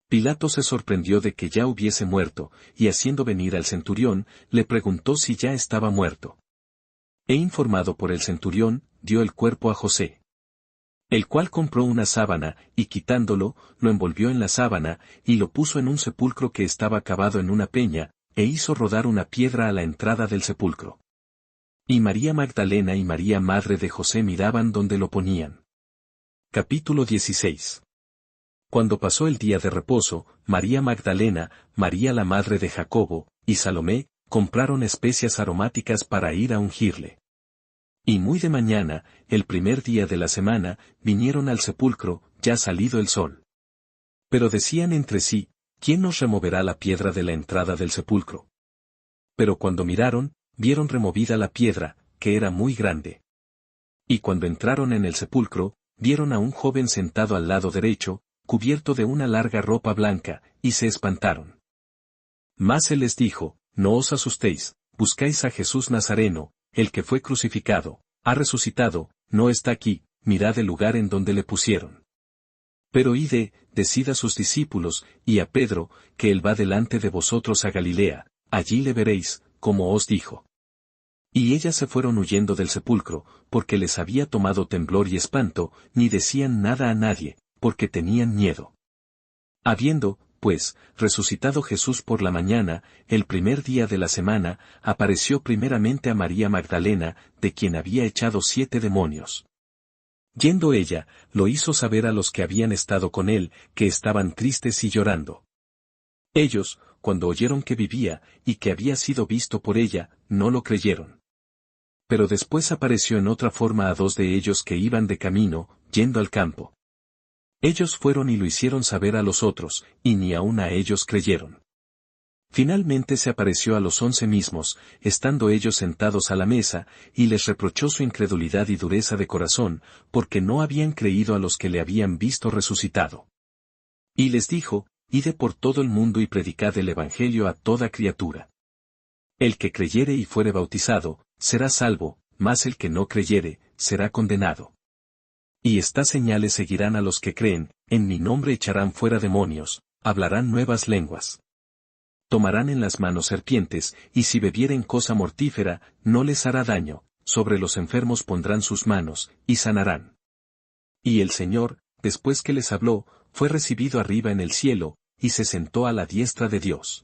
[SPEAKER 1] Pilato se sorprendió de que ya hubiese muerto, y haciendo venir al centurión, le preguntó si ya estaba muerto. Informado por el centurión, dio el cuerpo a José. El cual compró una sábana, y quitándolo, lo envolvió en la sábana, y lo puso en un sepulcro que estaba cavado en una peña, e hizo rodar una piedra a la entrada del sepulcro. Y María Magdalena y María madre de José miraban donde lo ponían. Capítulo 16. Cuando pasó el día de reposo, María Magdalena, María la madre de Jacobo, y Salomé, compraron especias aromáticas para ir a ungirle. Y muy de mañana, el primer día de la semana, vinieron al sepulcro, ya salido el sol. Pero decían entre sí, ¿quién nos removerá la piedra de la entrada del sepulcro? Pero cuando miraron, vieron removida la piedra, que era muy grande. Y cuando entraron en el sepulcro, vieron a un joven sentado al lado derecho, cubierto de una larga ropa blanca, y se espantaron. Mas él les dijo, no os asustéis, buscáis a Jesús Nazareno, el que fue crucificado, ha resucitado, no está aquí, mirad el lugar en donde le pusieron. Pero id, decid a sus discípulos, y a Pedro, que él va delante de vosotros a Galilea, allí le veréis, como os dijo. Y ellas se fueron huyendo del sepulcro, porque les había tomado temblor y espanto, ni decían nada a nadie, porque tenían miedo. Habiendo, pues, resucitado Jesús por la mañana, el primer día de la semana, apareció primeramente a María Magdalena, de quien había echado 7 demonios. Yendo ella, lo hizo saber a los que habían estado con él, que estaban tristes y llorando. Ellos, cuando oyeron que vivía, y que había sido visto por ella, no lo creyeron. Pero después apareció en otra forma a 2 de ellos que iban de camino, yendo al campo. Ellos fueron y lo hicieron saber a los otros, y ni aun a ellos creyeron. Finalmente se apareció a los 11 mismos, estando ellos sentados a la mesa, y les reprochó su incredulidad y dureza de corazón, porque no habían creído a los que le habían visto resucitado. Y les dijo, id por todo el mundo y predicad el evangelio a toda criatura. El que creyere y fuere bautizado, será salvo, mas el que no creyere, será condenado. Y estas señales seguirán a los que creen, en mi nombre echarán fuera demonios, hablarán nuevas lenguas. Tomarán en las manos serpientes, y si bebieren cosa mortífera, no les hará daño, sobre los enfermos pondrán sus manos, y sanarán. Y el Señor, después que les habló, fue recibido arriba en el cielo, y se sentó a la diestra de Dios.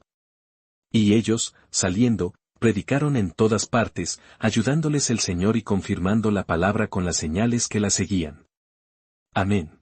[SPEAKER 1] Y ellos, saliendo, predicaron en todas partes, ayudándoles el Señor y confirmando la palabra con las señales que la seguían. Amén.